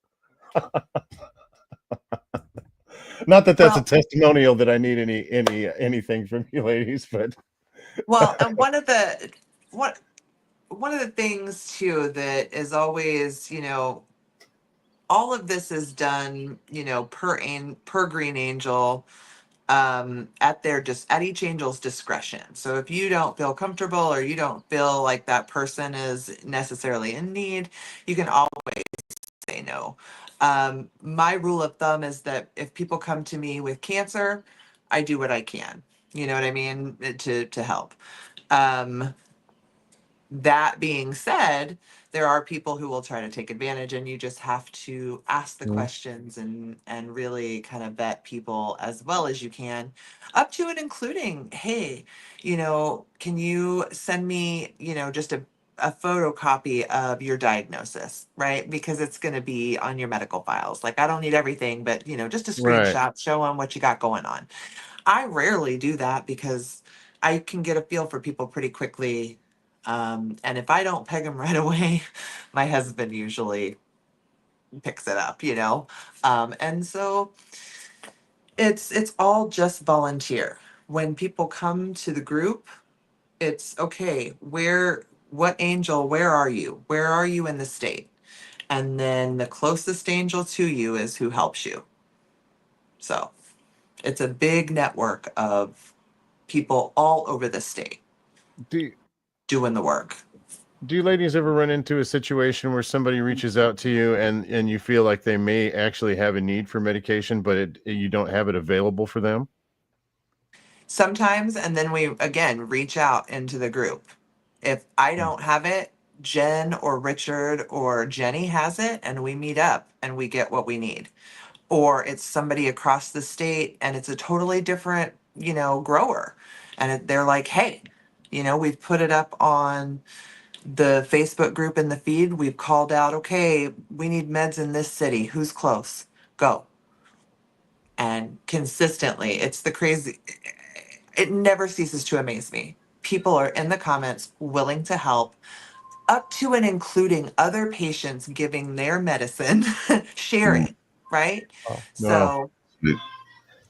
Not that that's a Well, testimonial that I need anything from you ladies, but well, and one of the things too that is always, all of this is done, per Green Angel, at each angel's discretion. So if you don't feel comfortable or you don't feel like that person is necessarily in need, you can always say no. My rule of thumb is that if people come to me with cancer, I do what I can. You know what I mean? To help. Um, that being said, there are people who will try to take advantage, and you just have to ask the questions and really kind of vet people as well as you can, up to and including, hey, can you send me, just a photocopy of your diagnosis, right? Because it's going to be on your medical files. Like, I don't need everything, but just a right. screenshot, show them what you got going on. I rarely do that because I can get a feel for people pretty quickly. And if I don't peg them right away, my husband usually picks it up. And so it's all just volunteer. When people come to the group, it's okay, what angel, where are you? Where are you in the state? And then the closest angel to you is who helps you. So it's a big network of people all over the state Do doing the work. do you ladies ever run into a situation where somebody reaches out to you and you feel like they may actually have a need for medication, but you don't have it available for them? Sometimes, and then we again reach out into the group. If I don't have it, Jen or Richard or Jenny has it, and we meet up and we get what we need. Or it's somebody across the state and it's a totally different, grower. And they're like, hey, we've put it up on the Facebook group in the feed. We've called out, okay, we need meds in this city. Who's close? Go. And consistently, it's the crazy, it never ceases to amaze me. People are in the comments willing to help, up to and including other patients giving their medicine, sharing, right? Oh. No.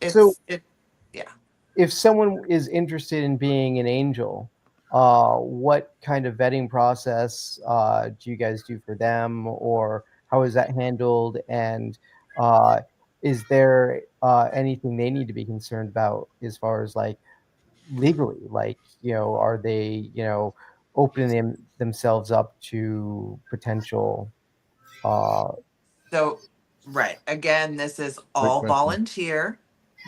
So So yeah. if someone is interested in being an angel, what kind of vetting process do you guys do for them, or how is that handled? And is there anything they need to be concerned about as far as like legally? Like, are they, opening themselves up to potential? Uh, So, right. Again, this is Great all question. volunteer.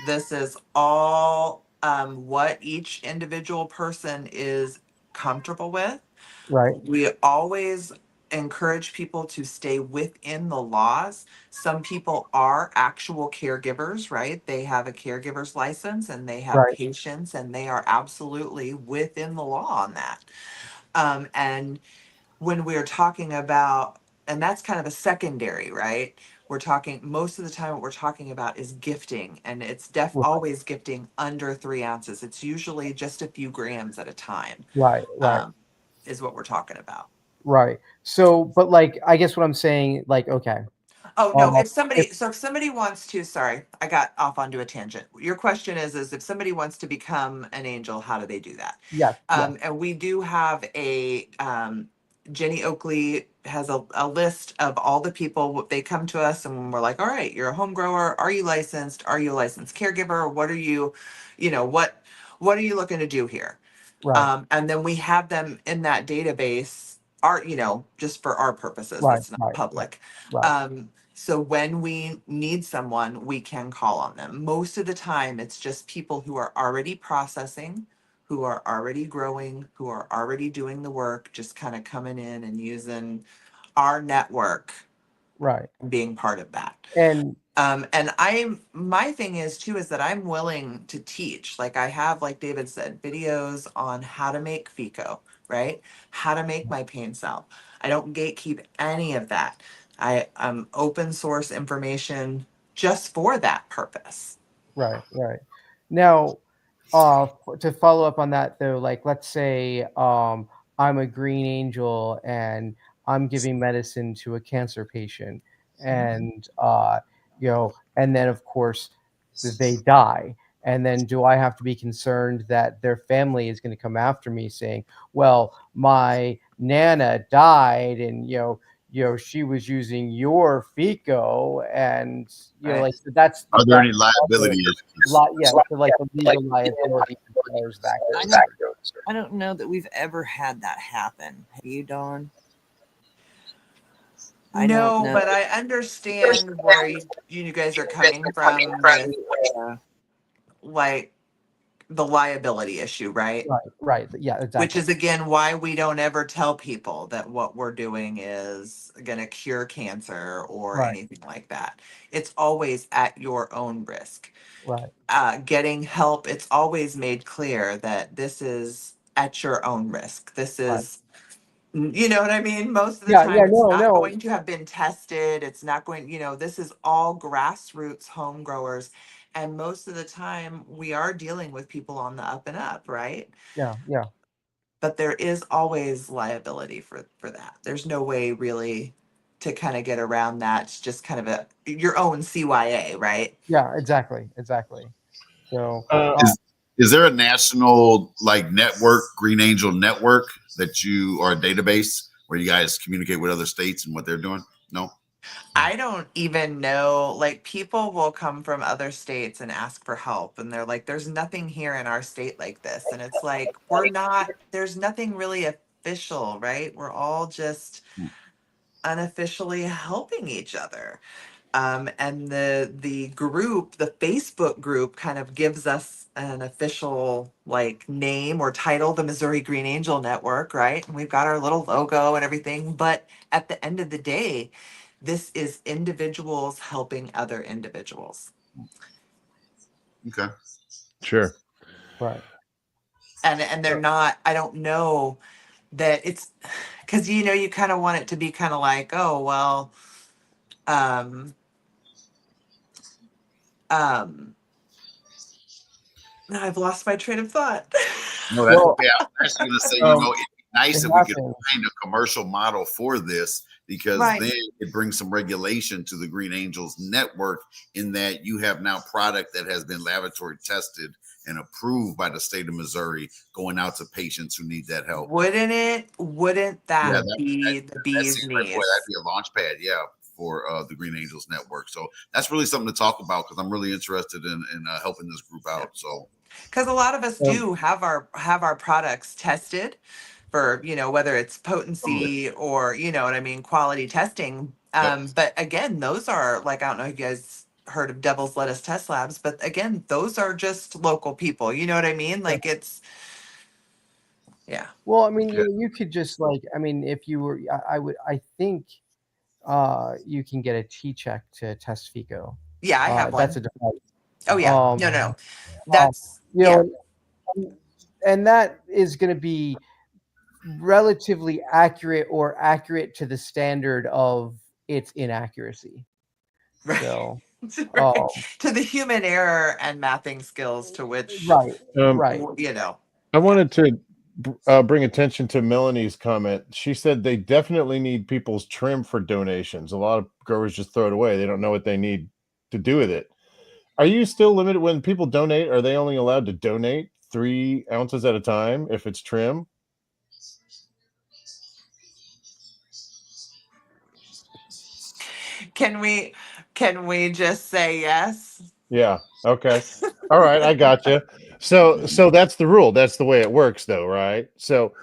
This is all what each individual person is comfortable with. right, We always encourage people to stay within the laws. Some people are actual caregivers, right? They have a caregiver's license and they have right, patients, and they are absolutely within the law on that. And when we're talking about, and that's kind of a secondary, right? We're talking, most of the time what we're talking about is gifting, and it's right, always gifting under 3 ounces. It's usually just a few grams at a time, right, right. um, is what we're talking about. Right. So, but like, I guess what I'm saying, like, okay. Oh no, Uh, if if somebody wants to, sorry, I got off onto a tangent. Your question is if somebody wants to become an angel, how do they do that? Yes, yes, And we do have Jenny Oakley has a list of all the people. They come to us and we're like, all right, you're a home grower. Are you licensed? Are you a licensed caregiver? What are you, what are you looking to do here? right, And then we have them in that database, just for our purposes, right, it's not right, right, public. right, So when we need someone, we can call on them. Most of the time, it's just people who are already processing, who are already growing, who are already doing the work, just kind of coming in and using our network, right. being part of that. And And my thing is too, is that I'm willing to teach. Like I have, like David said, videos on how to make FICO, right? How to make my pain cell. I don't gatekeep any of that. I'm open source information just for that purpose. right, right. Now, To follow up on that though, like let's say I'm a green angel and I'm giving medicine to a cancer patient, and and then of course they die. And then do I have to be concerned that their family is going to come after me saying, well, my Nana died and she was using your FICO, and Right. like that's Are there any liability issues? yeah, so like the legal liability requires that I goes. don't, I don't know that we've ever had that happen. Have you, Dawn? I don't No, know. but I understand where you guys are coming from with like the liability issue, right? Right. Yeah, exactly. Which is again why we don't ever tell people that what we're doing is going to cure cancer or Right. anything like that. It's always at your own risk. Right. Getting help, it's always made clear that this is at your own risk. This Right. is, you know what I mean? Most of the Yeah. time, it's No. not going to have been tested. It's not going, this is all grassroots home growers. And most of the time, we are dealing with people on the up and up, right? Yeah. Yeah. But there is always liability for that. There's no way really to kind of get around that. It's just kind of your own CYA, right? Yeah. Exactly. So Is there a national like network, Green Angel network, that you or a database where you guys communicate with other states and what they're doing? No. I don't even know. Like, people will come from other states and ask for help, and they're like, there's nothing here in our state like this. And it's like, there's nothing really official, right? We're all just unofficially helping each other. And the group, the Facebook group, kind of gives us an official like name or title, the Missouri Green Angel Network, right? And we've got our little logo and everything. But at the end of the day, this is individuals helping other individuals. Okay. Sure. right. And they're not, I don't know that it's because you kind of want it to be kind of like, oh well, um, um, now I've lost my train of thought. No, that's Well, okay. I was actually going to say, it'd be nice it if we could happens. find a commercial model for this, because Right. then it brings some regulation to the Green Angels network, in that you have now product that has been laboratory tested and approved by the state of Missouri going out to patients who need that help. Wouldn't that Yeah, be the that bee's seems right, boy, knees? that'd be a launch pad, yeah, for the Green Angels network. So that's really something to talk about, because I'm really interested in helping this group out. So Because a lot of us do have our products tested for whether it's potency or what I mean, quality testing. But again, those are like, I don't know if you guys heard of Devil's Lettuce Test Labs, but again, those are just local people. You know what I mean? Like it's Well, I mean, Yeah. you could just like, I mean, if you were, I think you can get a T-check to test FICO. yeah, I have That's a one. device. Oh yeah, Um, no, um, that's you yeah. know, and that is going to be relatively accurate, or accurate to the standard of its inaccuracy. Right. So, Right. To the human error and mapping skills to which right. I wanted to bring attention to Melanie's comment. She said they definitely need people's trim for donations. A lot of growers just throw it away. They don't know what they need to do with it. Are you still limited when people donate? Are they only allowed to donate 3 ounces at a time if it's trim? Can we just say yes? Yeah. Okay. All right. I got you. So that's the rule. That's the way it works, though, right? So,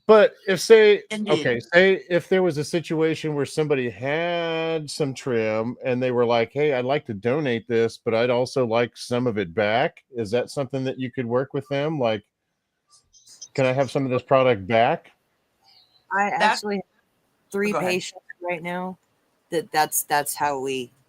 but say Indeed. if there was a situation where somebody had some trim and they were like, "Hey, I'd like to donate this, but I'd also like some of it back." Is that something that you could work with them? Like, can I have some of this product back? I actually have 3 Go ahead. patients right now that's how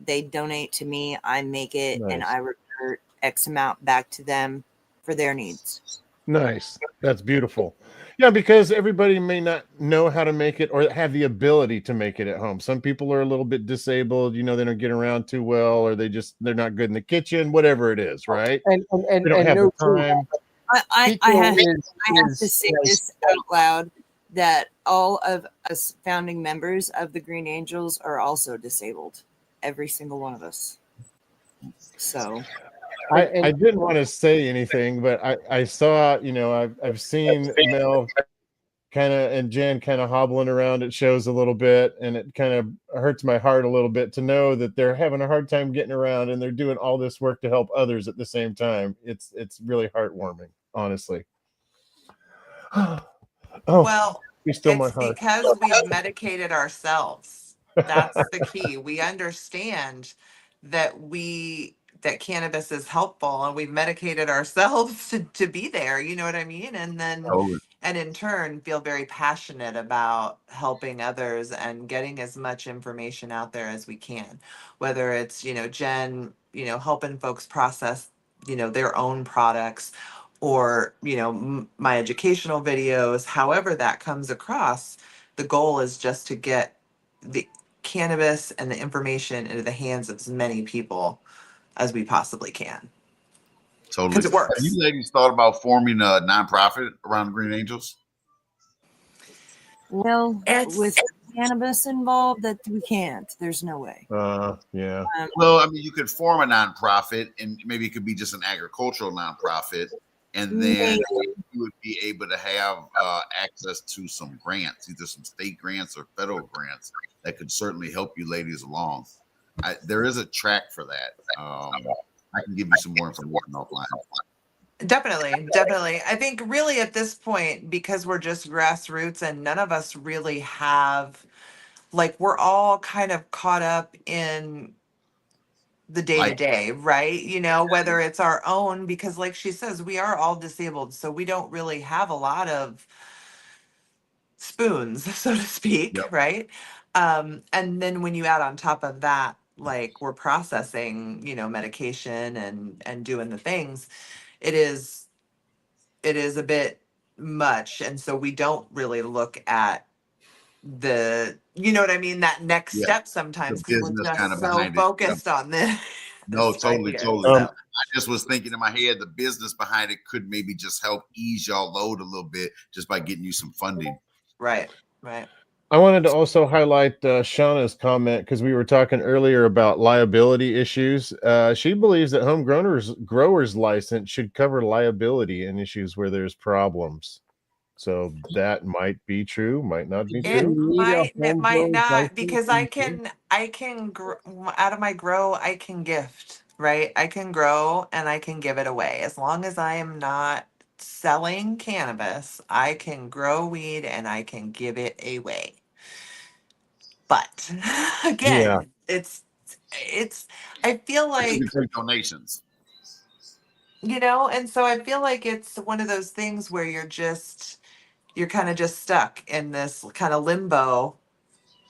they donate to me. I make it and Nice. I revert X amount back to them for their needs. Nice. That's beautiful. Yeah, because everybody may not know how to make it or have the ability to make it at home. Some people are a little bit disabled, they don't get around too well, or they're not good in the kitchen, whatever it is, right? And They don't have the no truth. time. I Pico have to is say this out loud that all of us founding members of the Green Angels are also disabled. Every single one of us. So I didn't want to say anything, but I saw, I've seen Mel and Jen kind of hobbling around at shows a little bit, and it kind of hurts my heart a little bit to know that they're having a hard time getting around and they're doing all this work to help others at the same time. It's really heartwarming, honestly. Oh, Well, you still my it's heart. because we've medicated ourselves. That's the key. We understand that cannabis is helpful and we've medicated ourselves to be there, you know what I mean? Totally. And in turn feel very passionate about helping others and getting as much information out there as we can. Whether it's, Jen, helping folks process, their own products, or my educational videos, however that comes across. The goal is just to get the cannabis and the information into the hands of as many people as we possibly can, Totally. because it Have you works. ladies thought about forming a nonprofit around the Green Angels? well, It's with cannabis involved, that we can't. There's no way. Yeah. Well, I mean, you could form a nonprofit, and maybe it could be just an agricultural nonprofit, and then you would be able to have access to some grants, either some state grants or federal grants that could certainly help you ladies along. There is a track for that. I can give you some more information offline. definitely. I think really at this point, because we're just grassroots and none of us really have, like, we're all kind of caught up in the day to Like, day, right? Whether it's our own, because like she says, we are all disabled, so we don't really have a lot of spoons, so to speak, yep, right? And then when you add on top of that, like we're processing, medication and doing the things, it is a bit much. And so we don't really look at the, you know what I mean, that next yeah, step the sometimes, because we're business kind just of so behind it. Yep. focused on this. No, right totally, here. totally. So, I just was thinking in my head, the business behind it could maybe just help ease y'all load a little bit just by getting you some funding. right. I wanted to also highlight Shauna's comment because we were talking earlier about liability issues. She believes that home growers license should cover liability in issues where there's problems. So that might be true, might not be It true. it might not, because I can out of my grow, I can gift, right? I can grow and I can give it away. As long as I am not selling cannabis, I can grow weed and I can give it away. But Yeah. again, it's I feel But you like, can take donations. and so I feel like it's one of those things where you're kind of just stuck in this kind of limbo.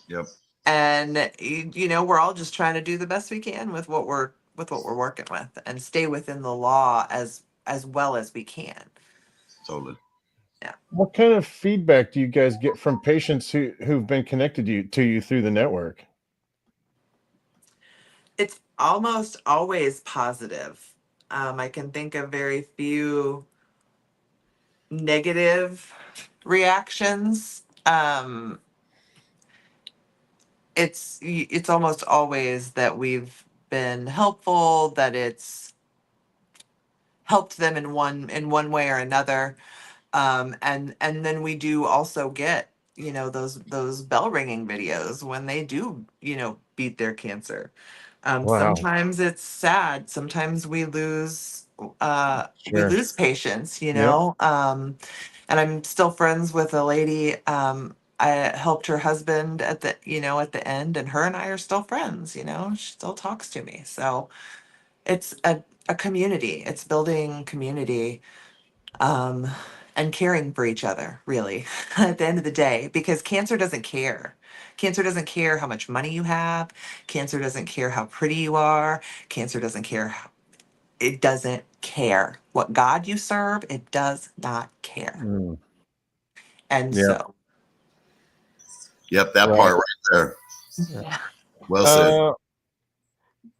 Yep. And we're all just trying to do the best we can with what we're working with, and stay within the law as well as we can. Totally. What kind of feedback do you guys get from patients who've been connected to you through the network? It's almost always positive. I can think of very few negative reactions. It's almost always that we've been helpful, that it's helped them in one way or another. And then we do also get, those bell ringing videos when they do, beat their cancer. Wow. Sometimes it's sad, sometimes we Sure. lose patients, Yep. And I'm still friends with a lady. I helped her husband at the end, and her and I are still friends. She still talks to me. So it's a community. It's building community, um, and caring for each other, really, at the end of the day, because cancer doesn't care. Cancer doesn't care how much money you have. Cancer doesn't care how pretty you are. Cancer doesn't care. It doesn't care. what God you serve, it does not care. Mm. And Yeah. so, Yep, that Right. part right there. yeah. Well said.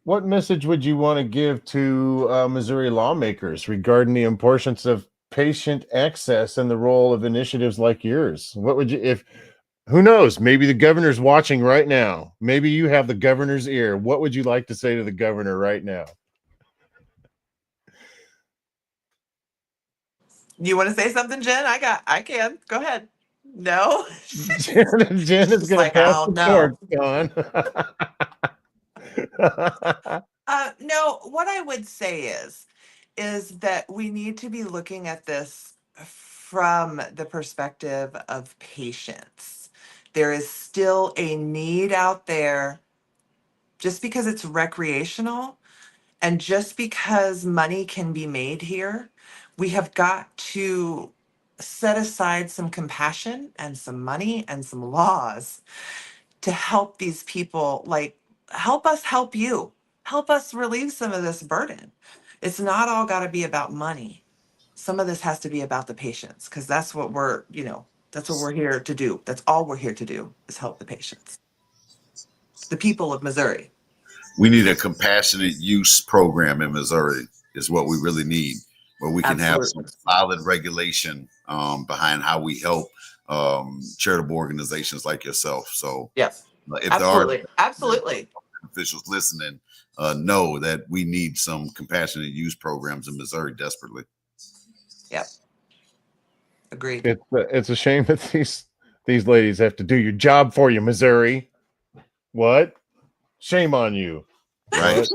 What message would you want to give to Missouri lawmakers regarding the importance of patient access and the role of initiatives like yours? What would you, if, who knows, maybe the governor's watching right now. Maybe you have the governor's ear. What would you like to say to the governor right now? You want to say something, Jen? I can. Go ahead. No? Jen is Just going to like, pass oh the no. torch, Don. No, what I would say is that we need to be looking at this from the perspective of patients. There is still a need out there just because it's recreational and just because money can be made here. We have got to set aside some compassion and some money and some laws to help these people, like help us help you, help us relieve some of this burden. It's not all got to be about money. Some of this has to be about the patients, because that's what that's what we're here to do. That's all we're here to do, is help the patients, the people of Missouri. We need a compassionate use program in Missouri is what we really need, where we can have some Absolutely. solid regulation behind how we help charitable organizations like yourself. So Yes. if there are Absolutely. officials listening, know that we need some compassionate use programs in Missouri desperately. Yep. Agreed. It's a shame that these ladies have to do your job for you, Missouri. What? Shame on you. Right. What?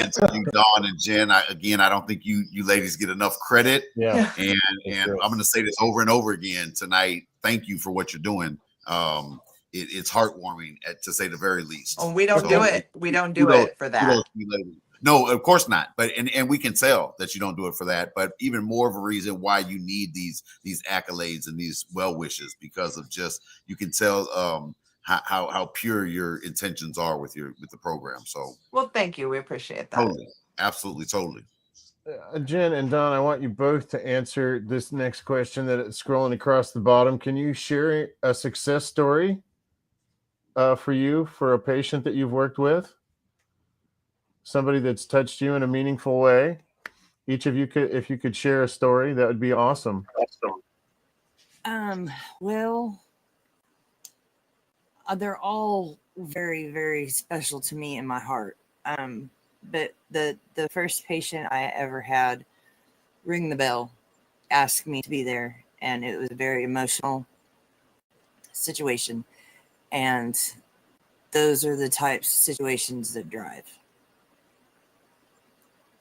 And to you, Dawn and Jen, I don't think you ladies get enough credit. Yeah. And I'm going to say this over and over again tonight. Thank you for what you're doing. It's heartwarming to say the very least. Oh, we don't do it. We don't do kudos- it for that. kudos to you ladies. No, of course not. But and we can tell that you don't do it for that. But even more of a reason why you need these accolades and these well wishes, because of just you can tell how pure your intentions are with the program. So Well, thank you. We appreciate that. totally, absolutely, totally. Jen and Don, I want you both to answer this next question that it's scrolling across the bottom. Can you share a success story for you, for a patient that you've worked with? Somebody that's touched you in a meaningful way? Each of you could, if you could share a story, that would be awesome. Well, they're all very, very special to me in my heart. But the first patient I ever had ring the bell, ask me to be there, and it was a very emotional situation. And those are the types of situations that drive.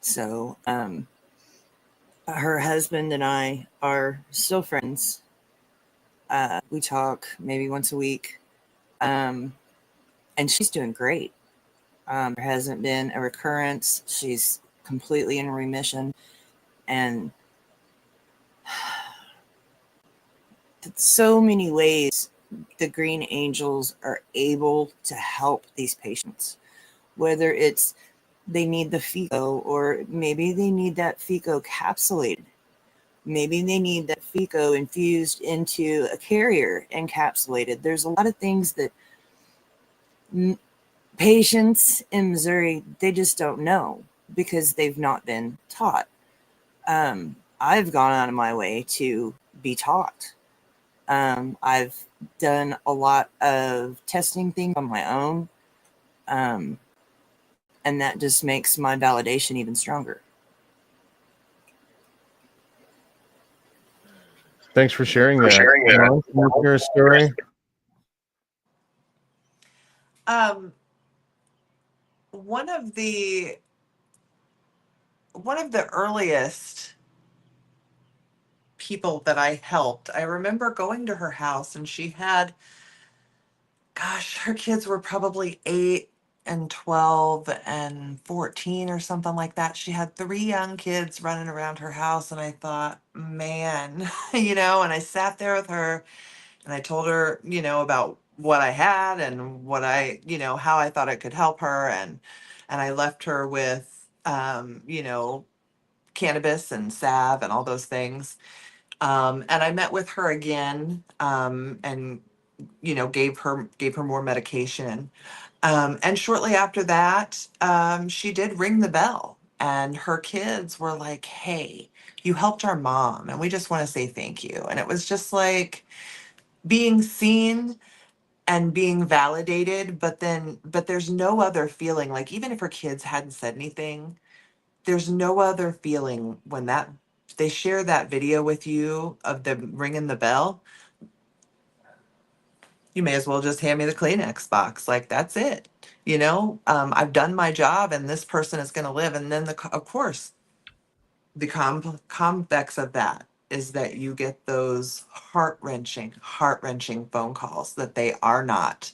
So, her husband and I are still friends. We talk maybe once a week. And she's doing great. There hasn't been a recurrence. She's completely in remission. And so many ways the Green Angels are able to help these patients, whether it's they need the FICO, or maybe they need that FICO capsulated. Maybe they need that FICO infused into a carrier encapsulated. There's a lot of things that patients in Missouri, they just don't know because they've not been taught. I've gone out of my way to be taught. I've done a lot of testing things on my own. And that just makes my validation even stronger. Thanks for sharing that. Mom, can you share a story? One of the earliest people that I helped, I remember going to her house, and she had, gosh, her kids were probably 8 and 12 and 14 or something like that. She had 3 young kids running around her house, and I thought, man, and I sat there with her, and I told her, about what I had and what how I thought I could help her. And I left her with, cannabis and salve and all those things. And I met with her again, and gave her more medication. And shortly after that, she did ring the bell, and her kids were like, "Hey, you helped our mom, and we just want to say thank you." And it was just like being seen and being validated, but there's no other feeling. Like, even if her kids hadn't said anything, there's no other feeling when that they share that video with you of them ringing the bell. You may as well just hand me the Kleenex box. Like, that's it. I've done my job, and this person is going to live. And then, of course, the convex of that is that you get those heart wrenching phone calls that they are not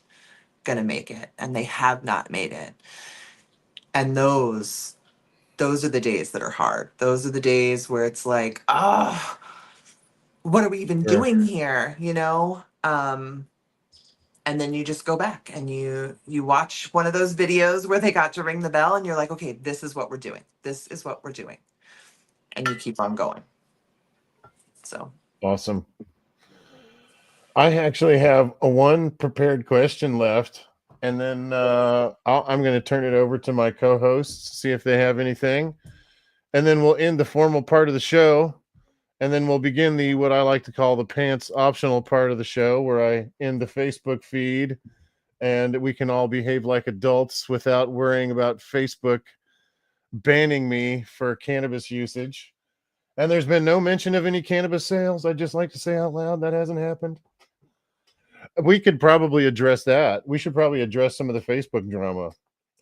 going to make it, and they have not made it. And those are the days that are hard. Those are the days where it's like, oh, what are we even Sure. doing here? And then you just go back and you watch one of those videos where they got to ring the bell, and you're like, okay, this is what we're doing. This is what we're doing. And you keep on going. So Awesome. I actually have one prepared question left, and then I'm going to turn it over to my co-hosts, see if they have anything, and then we'll end the formal part of the show, and then we'll begin the what I like to call the pants optional part of the show, where I end the Facebook feed, and we can all behave like adults without worrying about Facebook banning me for cannabis usage. And there's been no mention of any cannabis sales. I'd just like to say out loud that hasn't happened. We could probably address that. We should probably address some of the Facebook drama.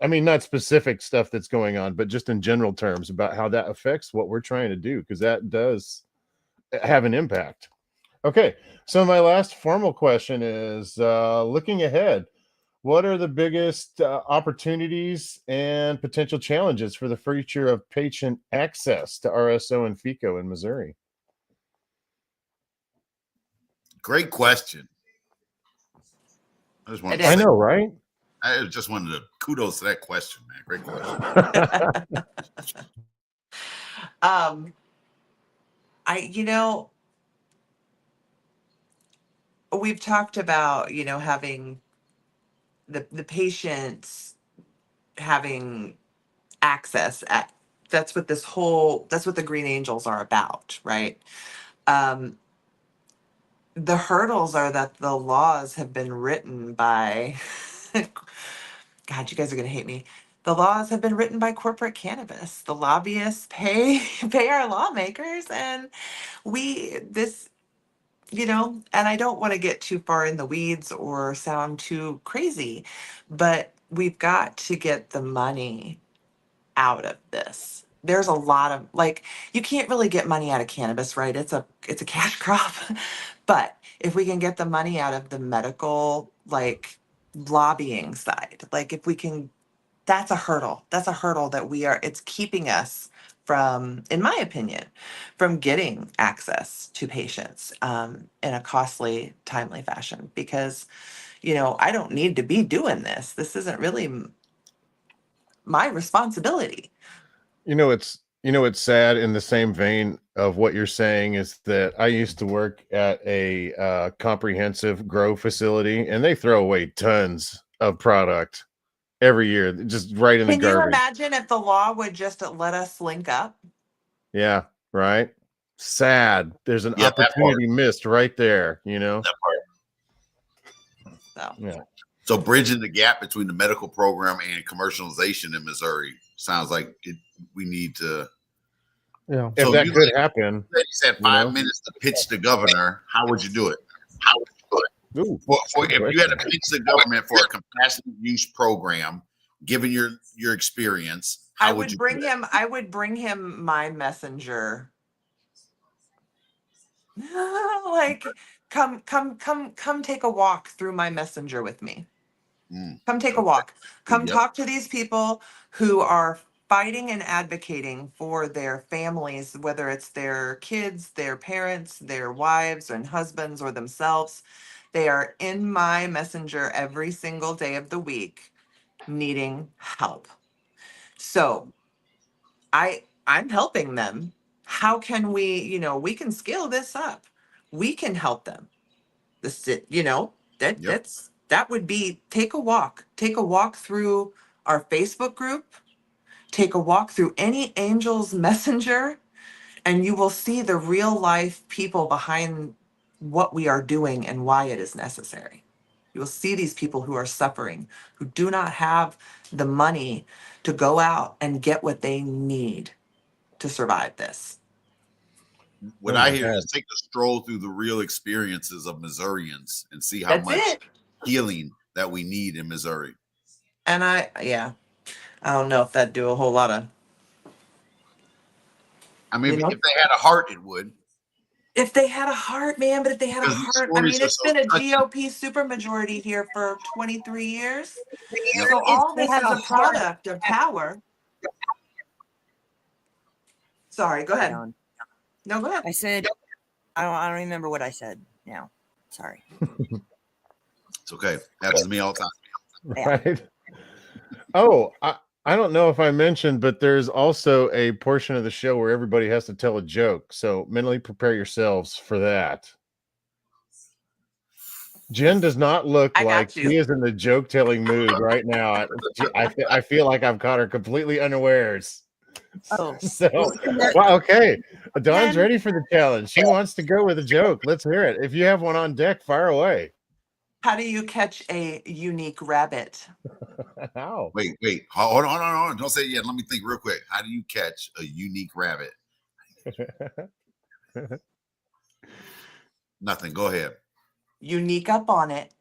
I mean, not specific stuff that's going on, but just in general terms about how that affects what we're trying to do, because that does have an impact. Okay, so my last formal question is looking ahead, what are the biggest opportunities and potential challenges for the future of patient access to RSO and FICO in Missouri? Great question. I know, right? I just wanted to kudos to that question, man. Great question. We've talked about, having the patients having access that's what the Green Angels are about, right? The hurdles are that the laws have been written by God, you guys are going to hate me. The laws have been written by corporate cannabis. The lobbyists pay our lawmakers, and this, and I don't want to get too far in the weeds or sound too crazy, but we've got to get the money out of this. There's a lot of, like, you can't really get money out of cannabis, right? It's a cash crop. But if we can get the money out of the medical, like, lobbying side, like, if we can, that's a hurdle. That's a hurdle that it's keeping us from, in my opinion, from getting access to patients in a costly, timely fashion. Because, I don't need to be doing this. This isn't really my responsibility. It's sad in the same vein of what you're saying is that I used to work at a comprehensive grow facility, and they throw away tons of product every year, just right in the Can you garbage. imagine if the law would just let us link up? Yeah, right. Sad. There's an opportunity missed right there, That part. So. Yeah. So bridging the gap between the medical program and commercialization in Missouri sounds like we need to. Yeah. If that could happen. You said 5 minutes to pitch the governor. How would you do it? Ooh, if you had to pitch the government for a compassionate use program, given your experience, how would you bring him? I would bring him my messenger. Like, come take a walk through my messenger with me. Come take a walk. Come talk to these people who are fighting and advocating for their families, whether it's their kids, their parents, their wives and husbands, or themselves. They are in my messenger every single day of the week needing help. So I'm helping them. How can we, we can scale this up. We can help them. Yep. That would be take a walk. Take a walk through our Facebook group. Take a walk through any Angels Messenger, and you will see the real life people behind what we are doing and why it is necessary. You will see these people who are suffering, who do not have the money to go out and get what they need to survive this. What Oh I my hear God. is take a stroll through the real experiences of Missourians and see how That's much it. healing that we need in Missouri. And I don't know if that'd do a whole lot of, I mean, you know, if they had a heart, it would. if they had a heart, man, but if they had a Because these heart, I stories mean, are it's so been a touching. GOP supermajority here for 23 years. Yep. So all They this had is a a product of power. Sorry, go ahead. on. No, go ahead. I said, I don't remember what I said now. Sorry. It's okay. Happens to me all the time. Yeah. Right. Oh, I don't know if I mentioned, but there's also a portion of the show where everybody has to tell a joke. So mentally prepare yourselves for that. Jen does not look I like got you. she is in the joke telling mood right now. I feel like I've caught her completely unawares. Oh. So, well, okay. Dawn's Jen, ready for the challenge. She wants to go with a joke. Let's hear it. If you have one on deck, fire away. how do you catch a unique rabbit? How? Wait. Hold on. Don't say it yet. Let me think real quick. How do you catch a unique rabbit? Nothing. Go ahead. Unique up on it.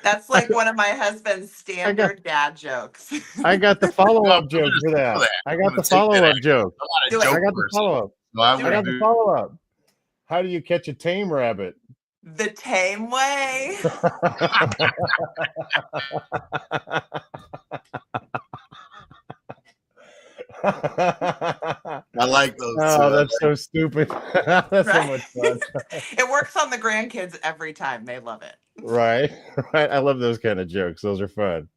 That's like one of my husband's standard dad jokes. I got the follow-up joke for that. I got the follow-up joke. Do I it. got the follow-up. So I Do I would got it. the follow-up. How do you catch a tame rabbit? The tame way. I like those. Oh, that's so stupid. That's so Right? much fun. It works on the grandkids every time. They love it. Right. Right. I love those kind of jokes. Those are fun.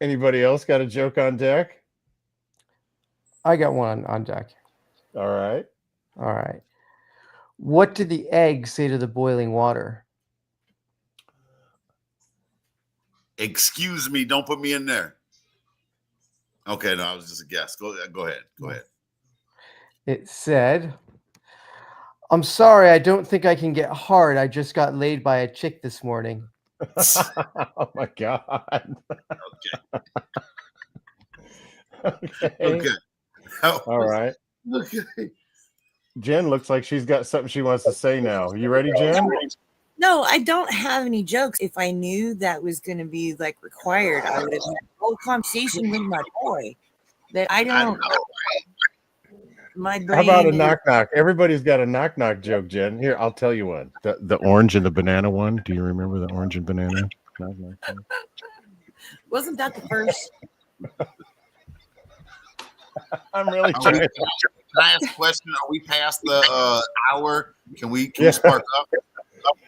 Anybody else got a joke on deck? I got one on deck. All right. All right. What did the egg say to the boiling water? Excuse me, don't put me in there. Okay, no, I was just a guess. Go ahead. It said, "I'm sorry, I don't think I can get hard. I just got laid by a chick this morning." Oh my God. Okay. Okay. All right. Okay. Jen looks like she's got something she wants to say now. You ready, Jen? No, I don't have any jokes. If I knew that was going to be like required, I would have had a whole conversation with my boy. But I I don't. know. My How brain. about a is- knock knock? Everybody's got a knock knock joke, Jen. Here, I'll tell you one. The orange and the banana one. Do you remember the orange and banana? Knock, knock, knock. Wasn't that the first? I'm really Are we- trying. Can I ask a question? Are we past the hour? Can we Yeah. spark up?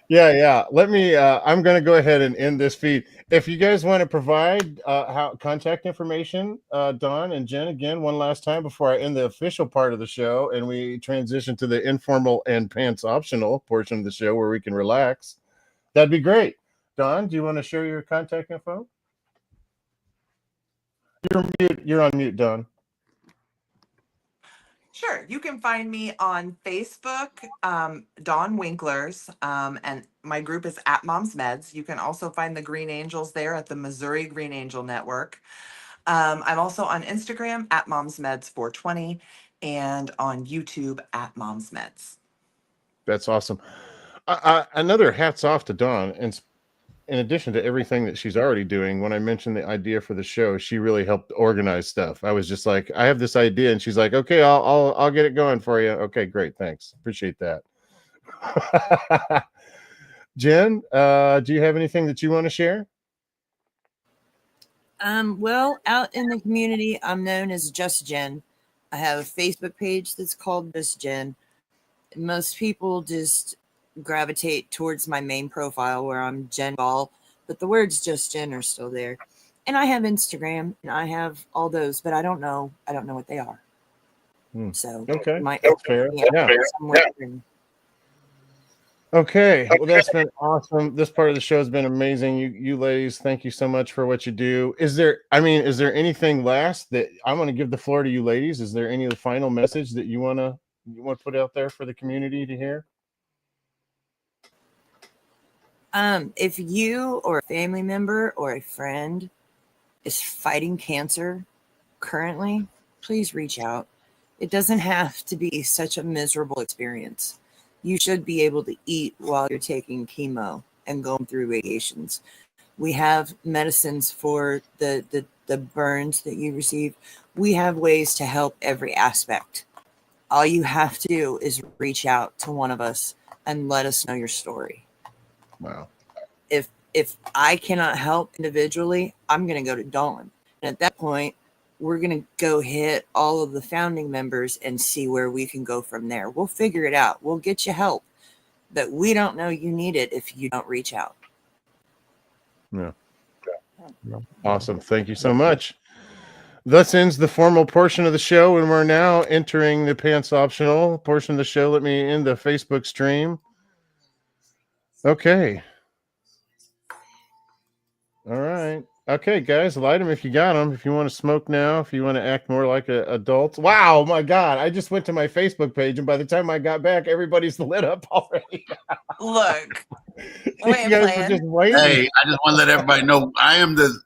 Yeah. Let me. I'm going to go ahead and end this feed. If you guys want to provide contact information, Dawn and Jen, again, one last time before I end the official part of the show and we transition to the informal and pants optional portion of the show where we can relax, that'd be great. Dawn, do you want to share your contact info? You're mute. You're on mute, Dawn. Sure. You can find me on Facebook, Dawn Winklers, and my group is at Mom's Meds. You can also find the Green Angels there at the Missouri Green Angel Network. I'm also on Instagram at Mom's Meds 420 and on YouTube at Mom's Meds. That's awesome. Another hats off to Dawn. And in addition to everything that she's already doing, when I mentioned the idea for the show, she really helped organize stuff. I was just like, I have this idea, and she's like, okay, I'll get it going for you. Okay, great, thanks, appreciate that. Jen, do you have anything that you want to share? Well, out in the community, I'm known as Just Jen. I have a Facebook page that's called Just Jen. Most people just gravitate towards my main profile where I'm Jen Ball, but the words Just Jen are still there. And I have Instagram and I have all those, but I don't know what they are. So Okay, might that's fair. Yeah. somewhere and Okay, well, that's been awesome. This part of the show has been amazing. You ladies, thank you so much for what you do. Is there anything last that I'm going to give the floor to you ladies? Is there any final message that you want to put out there for the community to hear? if you or a family member or a friend is fighting cancer currently, please reach out. It doesn't have to be such a miserable experience. You should be able to eat while you're taking chemo and going through radiations. We have medicines for the burns that you receive. We have ways to help every aspect. All you have to do is reach out to one of us and let us know your story. Wow. If I cannot help individually, I'm going to go to Dawn. And at that point, we're going to go hit all of the founding members and see where we can go from there. We'll figure it out. We'll get you help. But we don't know you need it if you don't reach out. Yeah. Awesome. Thank you so much. Thus ends the formal portion of the show, and we're now entering the pants optional portion of the show. Let me end the Facebook stream. Okay. All right. Okay, guys, light them if you got them. If you want to smoke now, if you want to act more like an adult. Wow, my God. I just went to my Facebook page, and by the time I got back, everybody's lit up already. Look, You guys were just waiting. Hey, I just want to let everybody know I am the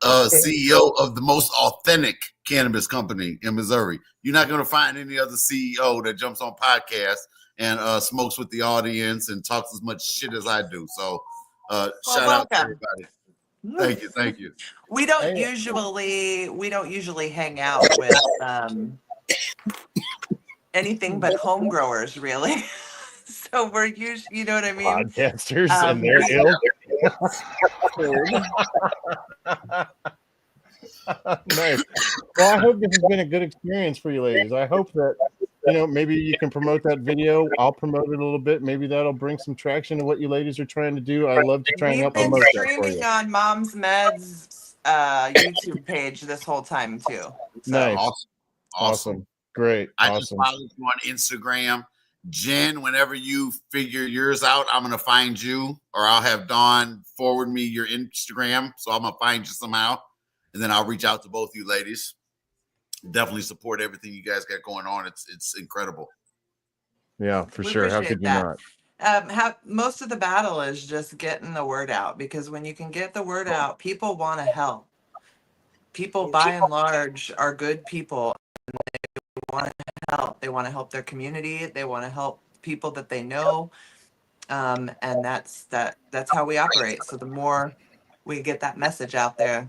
CEO of the most authentic cannabis company in Missouri. You're not going to find any other CEO that jumps on podcasts and smokes with the audience and talks as much shit as I do. So shout out to everybody. Thank you. We don't usually hang out with anything but home growers, really. So we're usually, you know what I mean? Podcasters and their ill. Nice. Well, I hope this has been a good experience for you ladies. I hope that, maybe you can promote that video. I'll promote it a little bit. Maybe that'll bring some traction to what you ladies are trying to do. I love to try and help promote that for you. We've been streaming on Mom's Meds YouTube page this whole time too. So. Nice. Awesome. Great. I just followed you on Instagram. Jen, whenever you figure yours out, I'm going to find you, or I'll have Dawn forward me your Instagram. So I'm going to find you somehow, and then I'll reach out to both you ladies. Definitely support everything you guys got going on. It's incredible. Yeah, for sure. How could you not? Most of the battle is just getting the word out, because when you can get the word out, people want to help. People, by and large, are good people. And they want to help. They want to help their community. They want to help people that they know. And that's how we operate. So the more we get that message out there,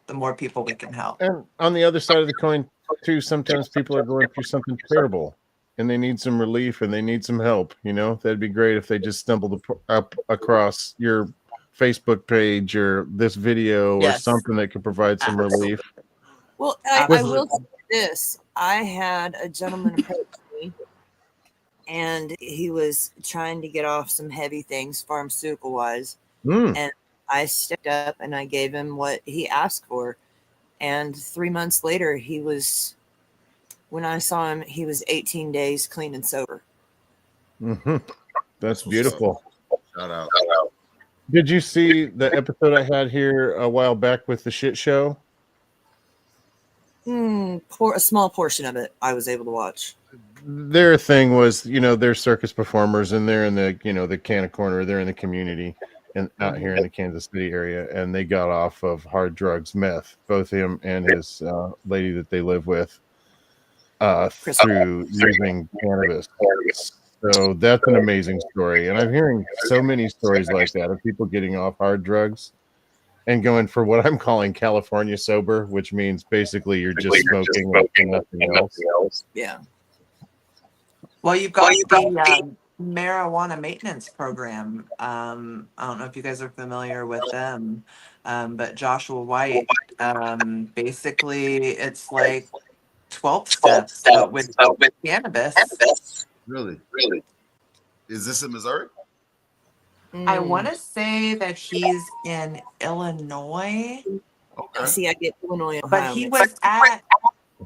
the more people we can help. And on the other side of the coin, too, sometimes people are going through something terrible and they need some relief and they need some help. That'd be great if they just stumbled up across your Facebook page or this video or something that could provide some relief. Well, I will say this. I had a gentleman approach me, and he was trying to get off some heavy things pharmaceutical wise. And I stepped up and I gave him what he asked for. And 3 months later, when I saw him, he was 18 days clean and sober. Mm-hmm. That's beautiful. Shout out. Did you see the episode I had here a while back with the shit show? A small portion of it I was able to watch. Their thing was, they're circus performers and they're in the, the Canna Corner, they're in the community and out here in the Kansas City area, and they got off of hard drugs, meth, both him and his lady that they live with, through using cannabis. So that's an amazing story. And I'm hearing so many stories like that of people getting off hard drugs and going for what I'm calling California sober, which means basically you're just smoking and nothing else. Yeah. Well, you've got the marijuana maintenance program. I don't know if you guys are familiar with them, but Joshua White, basically it's like 12 steps, but with cannabis. Really? Is this in Missouri? I want to say that he's in Illinois. Okay. See, I get Illinois, Ohio. But he was at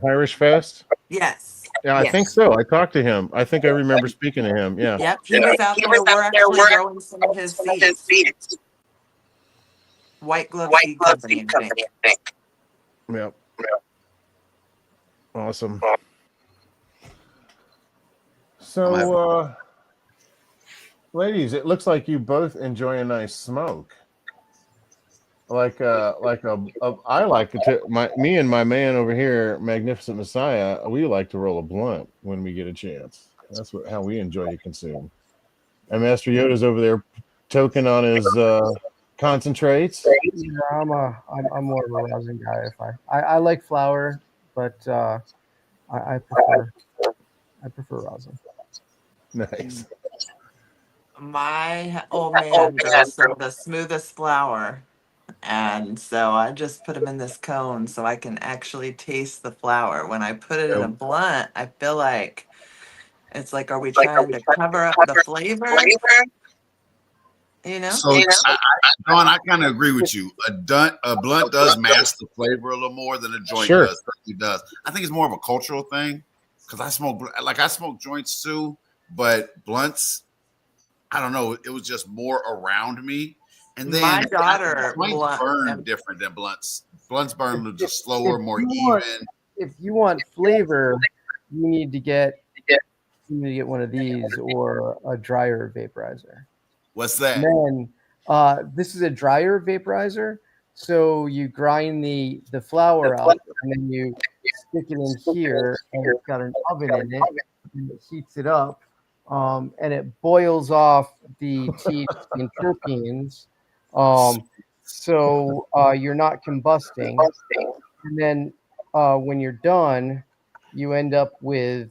Irish Fest. yes. Yeah, I think Yes. so. I talked to him. I think I remember speaking to him. Yeah. Yep, he was out there. We're actually growing some of his seeds. White Glove Seed Company, I think. Yep. Awesome. So, ladies, it looks like you both enjoy a nice smoke. I like me and my man over here, Magnificent Messiah. We like to roll a blunt when we get a chance. That's how we enjoy to consume. And Master Yoda's over there toking on his concentrates. Yeah, I'm more of a rosin guy. I like flour, but I prefer rosin. Nice. My old man grows some of the smoothest flour. And so I just put them in this cone so I can actually taste the flour. When I put it in a blunt, I feel like it's like, are we trying to cover up the flavor? You know? So, Dawn, I kind of agree with you. A blunt does mask the flavor a little more than a joint Sure. does. It does. I think it's more of a cultural thing because I smoke joints too, but blunts, I don't know. It was just more around me. And then My daughter joints burn different than blunts. Blunts burn just slower, more even. If you want flavor, you need to get one of these or a dryer vaporizer. What's that? And then this is a dryer vaporizer. So you grind the flour up and then you stick it in here, and it's got an oven in it, and it heats it up, and it boils off the THC and terpenes. So you're not combusting. And then when you're done, you end up with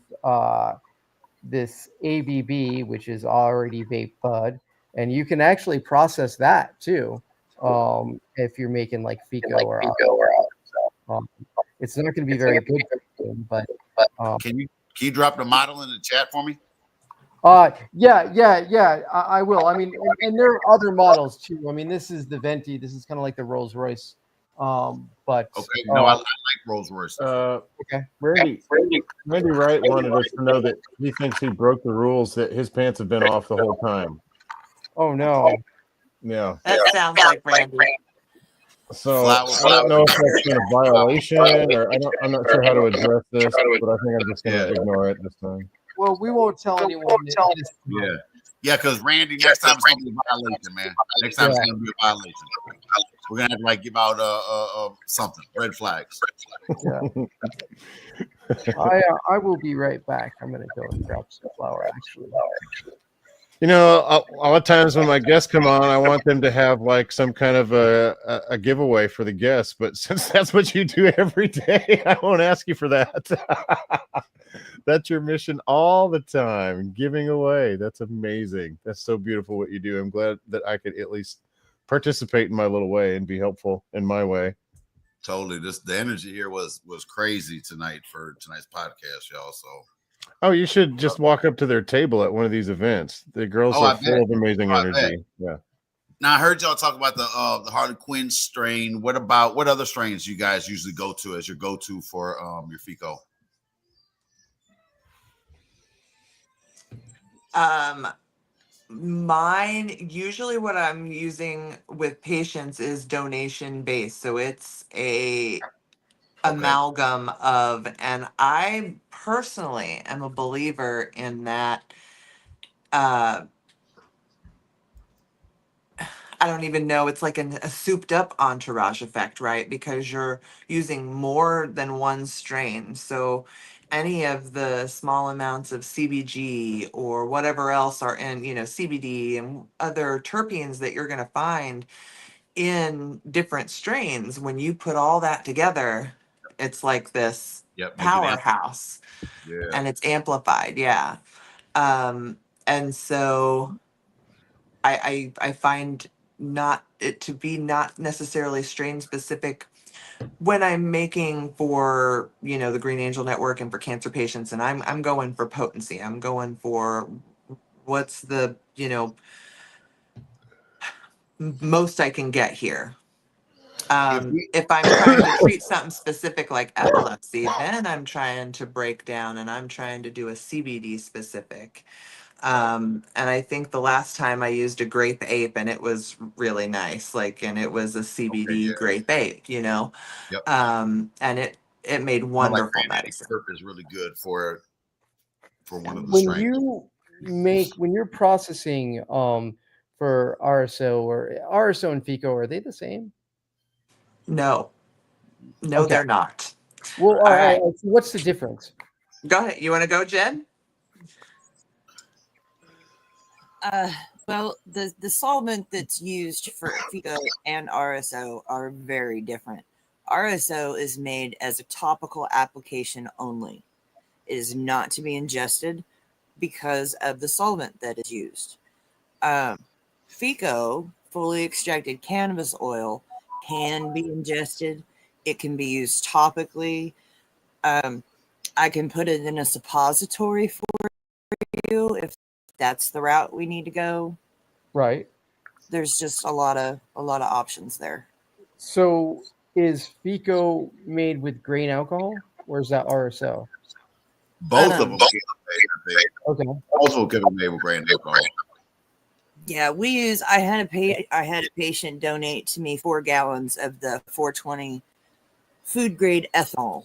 this ABB, which is already vape bud, and you can actually process that too if you're making like Fico or it's not going to be very good, but Can you drop the model in the chat for me? Yeah. I will. I mean, and there are other models too. I mean, this is the Venti. This is kind of like the Rolls Royce. But okay, no, I like Rolls Royce. Okay, Randy Wright wanted us to know that he thinks he broke the rules, that his pants have been off the whole time. Oh no. Yeah. That sounds like Randy. So I don't know if that's been a violation, or I'm not sure how to address this, but I think I'm just going to ignore it this time. Well, we won't tell anyone. Yeah, because Randy, next time it's going to be a violation, man. Next time it's going to be a violation. We're going to have to give out something, red flags. Yeah. I will be right back. I'm going to go and grab some flour, actually. You know, a lot of times when my guests come on, I want them to have like some kind of a giveaway for the guests. But since that's what you do every day, I won't ask you for that. That's your mission all the time, giving away. That's amazing. That's so beautiful what you do. I'm glad that I could at least participate in my little way and be helpful in my way. Totally. The energy here was crazy tonight for tonight's podcast, y'all. So. Oh, you should just walk up to their table at one of these events. The girls are full of amazing energy. Yeah. Now I heard y'all talk about the Harlequin strain. What other strains you guys usually go to as your go-to for your FICO? Mine, usually what I'm using with patients is donation based. So it's a amalgam of, and I personally am a believer in that. I don't even know. It's like a souped up entourage effect, right? Because you're using more than one strain. So any of the small amounts of CBG or whatever else are in, CBD and other terpenes that you're going to find in different strains, when you put all that together, it's like this powerhouse. And it's amplified. Yeah. And so I find it to be not necessarily strain specific when I'm making for the Green Angel Network and for cancer patients, and I'm going for potency. I'm going for what's the most I can get here. If I'm trying to treat something specific like epilepsy, then I'm trying to break down and I'm trying to do a CBD specific. And I think the last time I used a grape ape and it was really nice, and it was a CBD grape ape, Yep. And it made Like wonderful medicine. Perp is really good for one of the When strains. when you're processing for RSO and FICO, are they the same? No, Okay. they're not. Well, All right. so what's the difference? Go ahead. You want to go, Jen? Well, the solvent that's used for FICO and RSO are very different. RSO is made as a topical application only. It is not to be ingested because of the solvent that is used. FICO, fully extracted cannabis oil, can be ingested. It can be used topically. I can put it in a suppository for you if that's the route we need to go. Right. There's just a lot of options there. So is FICO made with grain alcohol or is that RSO? Both of them. Okay. Also can be made with grain alcohol. Yeah, we use. I had a patient donate to me 4 gallons of the 420 food grade ethanol,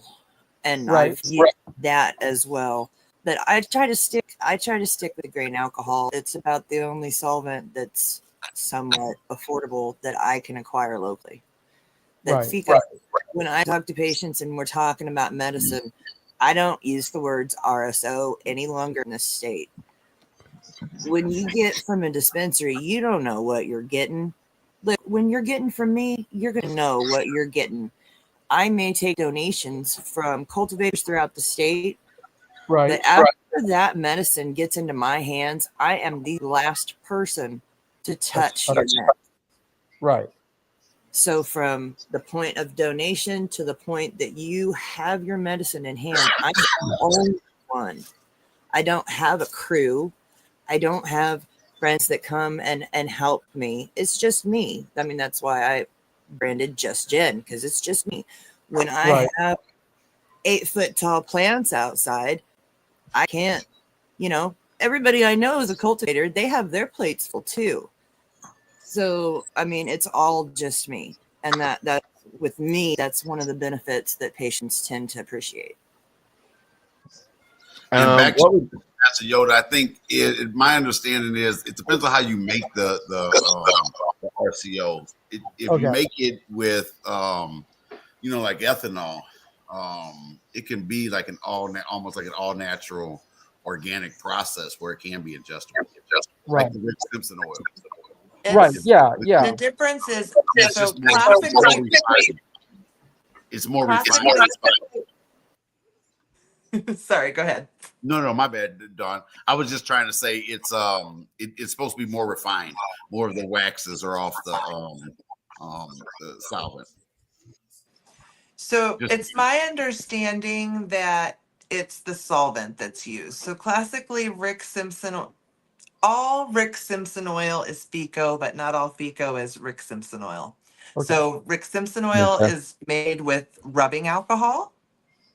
and I've used that as well. But I try to stick with the grain alcohol. It's about the only solvent that's somewhat affordable that I can acquire locally. That FICO. When I talk to patients and we're talking about medicine, I don't use the words RSO any longer in this state. When you get from a dispensary, you don't know what you're getting. But when you're getting from me, you're going to know what you're getting. I may take donations from cultivators throughout the state. But after that medicine gets into my hands, I am the last person to touch your medicine. Right. So from the point of donation to the point that you have your medicine in hand, I'm the only one. I don't have a crew. I don't have friends that come and help me. It's just me. I mean, that's why I branded Just Jen, because it's just me. When I have 8-foot tall plants outside, I can't, everybody I know is a cultivator. They have their plates full too. So, I mean, it's all just me. And that with me, that's one of the benefits that patients tend to appreciate. And back to Yoda, I think my understanding is it depends on how you make the RCOs. If you make it with like ethanol, it can be like almost like an all natural organic process where it can be ingestible, like the Rick Simpson oil. Yeah. The difference is it's more refined. Sorry, go ahead. No, my bad, Dawn. I was just trying to say it's supposed to be more refined. More of the waxes are off the solvent. So it's my understanding that it's the solvent that's used. So classically, all Rick Simpson oil is FICO, but not all FICO is Rick Simpson oil. Okay. So Rick Simpson oil is made with rubbing alcohol.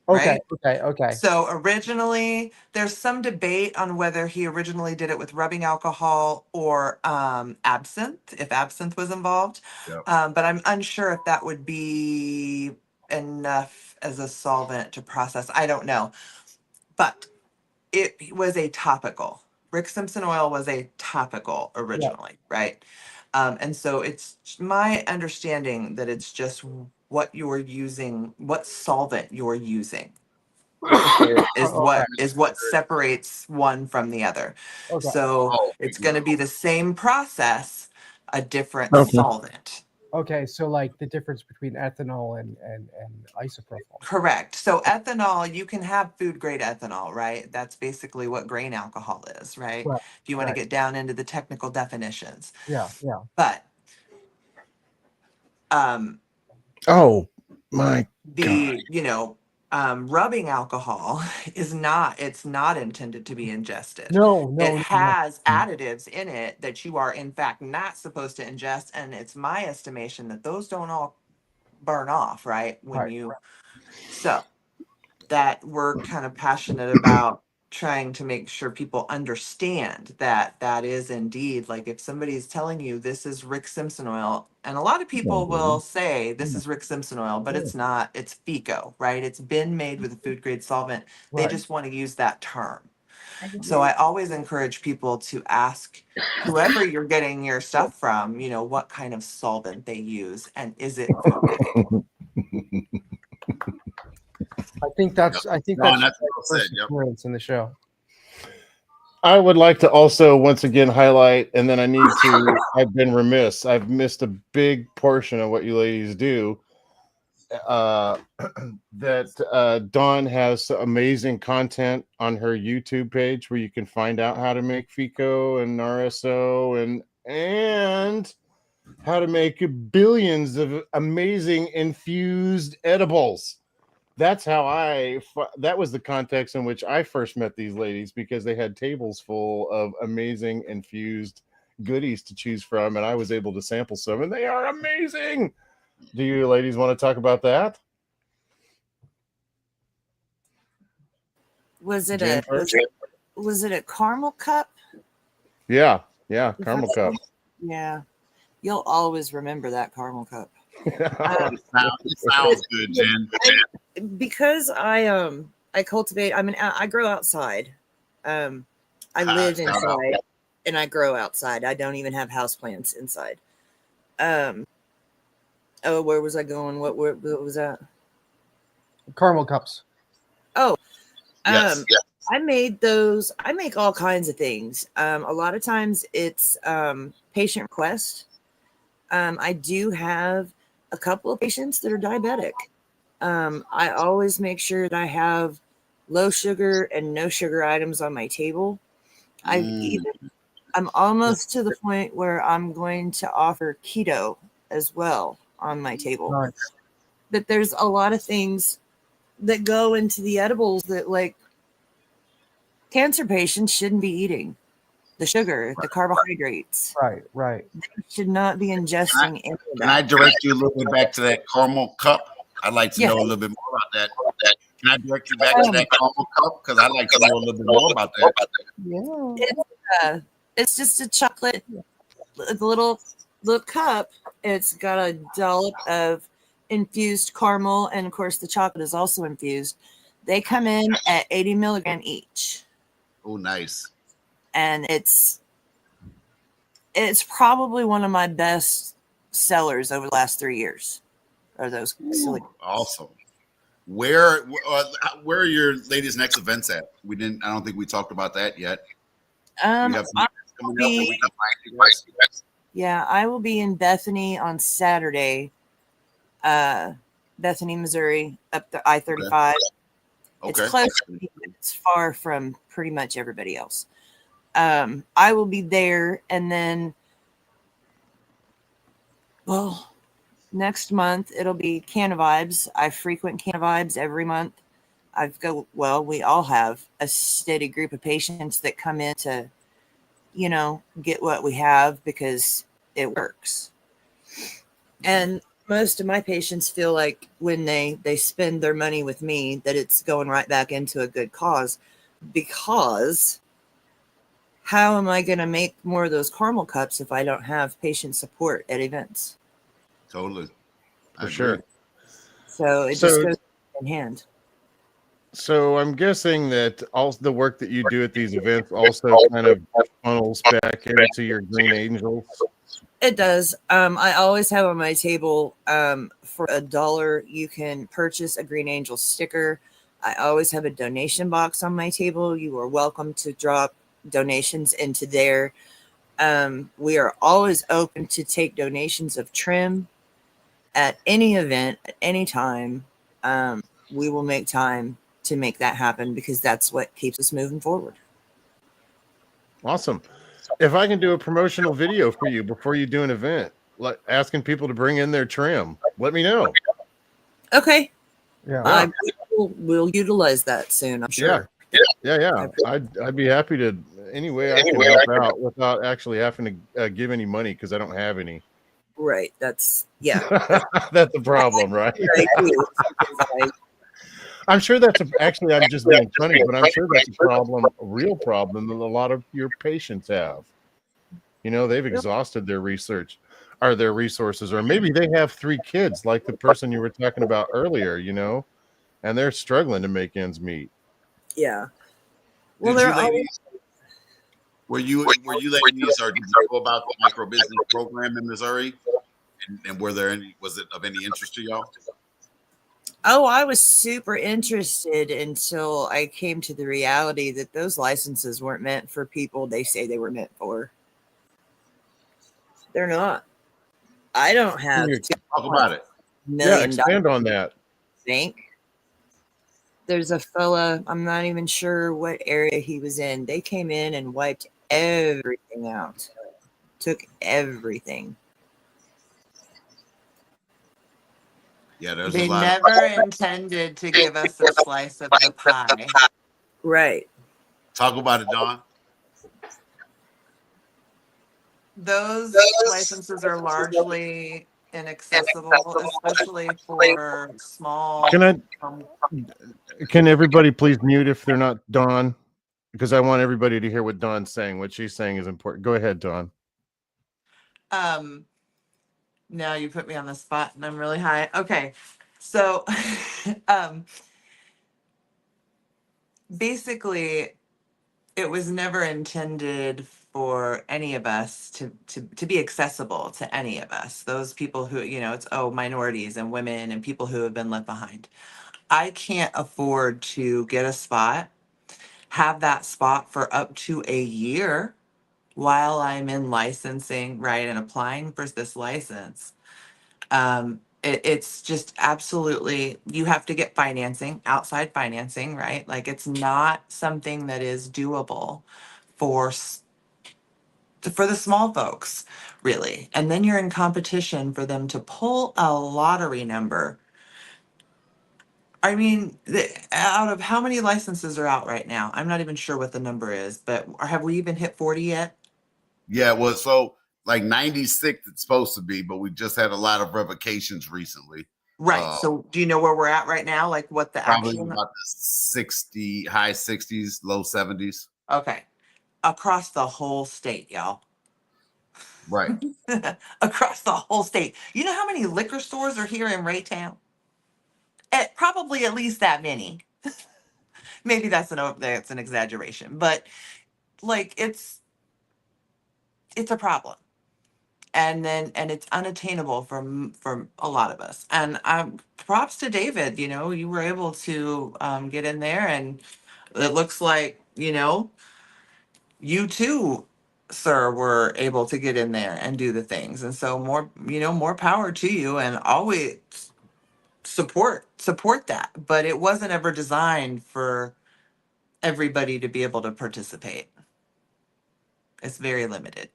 Okay. Right? Okay. So originally, there's some debate on whether he originally did it with rubbing alcohol or absinthe, if absinthe was involved. Yep. But I'm unsure if that would be enough as a solvent to process. I don't know. But it was a topical. Rick Simpson oil was a topical originally, right? And so it's my understanding that it's just what you're using, what solvent you're using is what separates one from the other. Okay. So it's going to be the same process, a different solvent. Okay, so like the difference between ethanol and isopropyl. Correct. So ethanol, you can have food grade ethanol, right? That's basically what grain alcohol is, right? If you want to get down into the technical definitions. Yeah. But oh my the rubbing alcohol it's not intended to be ingested. No. It has additives in it that you are in fact not supposed to ingest, and it's my estimation that those don't all burn off, right? When Right, you, so that we're kind of passionate about trying to make sure people understand that that is indeed, like, if somebody's telling you this is Rick Simpson oil, and a lot of people will say this is Rick Simpson oil, but it's not, it's FICO, right? It's been made with a food grade solvent. They right. just want to use that term. So I always encourage people to ask whoever you're getting your stuff from, you know, what kind of solvent they use and is it food grade? I think that's No, my that's well said. first Yep. appearance in the show. I would like to also once again highlight, and then I need to. I've been remiss. I've missed a big portion of what you ladies do. That Dawn has amazing content on her YouTube page where you can find out how to make FICO and RSO and how to make billions of amazing infused edibles. That's how that was the context in which I first met these ladies, because they had tables full of amazing infused goodies to choose from, and I was able to sample some, and they are amazing. Do you ladies want to talk about that? Was it Jen a first? was it a caramel cup? Yeah, caramel cup. Yeah, you'll always remember that caramel cup. It sounds good, Jen. Because I cultivate. I mean, I grow outside. I live Shout out. inside and I grow outside. I don't even have houseplants inside. Oh, where was I going? What was that? Caramel cups. Oh, Yes. I made those. I make all kinds of things. A lot of times it's patient request. I do have a couple of patients that are diabetic. I always make sure that I have low sugar and no sugar items on my table. I'm almost to the point where I'm going to offer keto as well on my table. Nice. But there's a lot of things that go into the edibles that, like, cancer patients shouldn't be eating. The sugar, the carbohydrates. Right. They should not be ingesting any of Can I that. direct you a little bit back to that caramel cup? I'd like to know a little bit more about that. Can I direct you back to that caramel cup? Because I'd like to know a little bit more about that. Yeah. It's just a chocolate, the little cup. It's got a dollop of infused caramel, and of course the chocolate is also infused. They come in at 80 milligram each. Oh, nice. And it's probably one of my best sellers over the last 3 years. Are those silly? Awesome. Where are your latest next events at? I don't think we talked about that yet. You have some coming up where we can find you guys? Yeah, I will be in Bethany on Saturday. Bethany, Missouri, up the I-35. Okay. It's close to me, but it's far from pretty much everybody else. I will be there, and then, well, next month it'll be Canna Vibes. I frequent Canna Vibes every month. We all have a steady group of patients that come in to, get what we have because it works. And most of my patients feel like when they spend their money with me that it's going right back into a good cause, because how am I going to make more of those caramel cups if I don't have patient support at events? Totally. For sure. So it just goes in hand. So I'm guessing that all the work that you do at these events also kind of funnels back into your Green Angels. It does. I always have on my table, for $1, you can purchase a Green Angel sticker. I always have a donation box on my table. You are welcome to drop donations into there. We are always open to take donations of trim at any event, at any time. We will make time to make that happen because that's what keeps us moving forward. Awesome. If I can do a promotional video for you before you do an event, like asking people to bring in their trim, let me know. Okay. Yeah. We'll utilize that soon, I'm sure. Yeah. I'd be happy to any way I can help out without actually having to give any money because I don't have any. Right. That's That's the problem, right? I agree. Because I'm sure that's actually, I'm just being funny, but I'm sure that's a problem, a real problem that a lot of your patients have. You know, they've exhausted their research or their resources, or maybe they have 3 kids, like the person you were talking about earlier, you know, and they're struggling to make ends meet. yeah. Well, Did they're you always ladies were you ladies or did you know about the micro business program in Missouri? And was it of any interest to y'all? Oh, I was super interested until I came to the reality that those licenses weren't meant for people they say they were meant for. They're not. I don't have Talk about it. Yeah, million expand on that. bank. There's a fella, I'm not even sure what area he was in. They came in and wiped everything out, took everything. Yeah, there's They a lot. never intended to give us a slice of the pie. Right. Talk about it, Dawn. Those licenses are largely inaccessible, especially for small. Can everybody please mute if they're not Dawn? Because I want everybody to hear what Dawn's saying. What she's saying is important. Go ahead, Dawn. Now you put me on the spot and I'm really high. Okay. So basically it was never intended for any of us to be accessible to any of us. Those people who, you know, it's minorities and women and people who have been left behind. I can't afford to get a spot, have that spot for up to a year while I'm in licensing, right, and applying for this license. It's just absolutely, you have to get financing, outside financing, right? Like it's not something that is doable for for the small folks, really. And then you're in competition for them to pull a lottery number. I mean, out of how many licenses are out right now? I'm not even sure what the number is, but have we even hit 40 yet? Yeah, well, so like 96 it's supposed to be, but we just had a lot of revocations recently. Right. So do you know where we're at right now? Like what the Probably actual about the 60, high 60s, low 70s. Okay. Across the whole state, y'all. Right. Across the whole state. You know how many liquor stores are here in Raytown? Probably at least that many. Maybe that's an exaggeration, but like it's a problem. And it's unattainable for a lot of us. And props to David, you know, you were able to get in there, and it looks like, you know, you too, sir, were able to get in there and do the things. And so more power to you, and always support that. But it wasn't ever designed for everybody to be able to participate. It's very limited.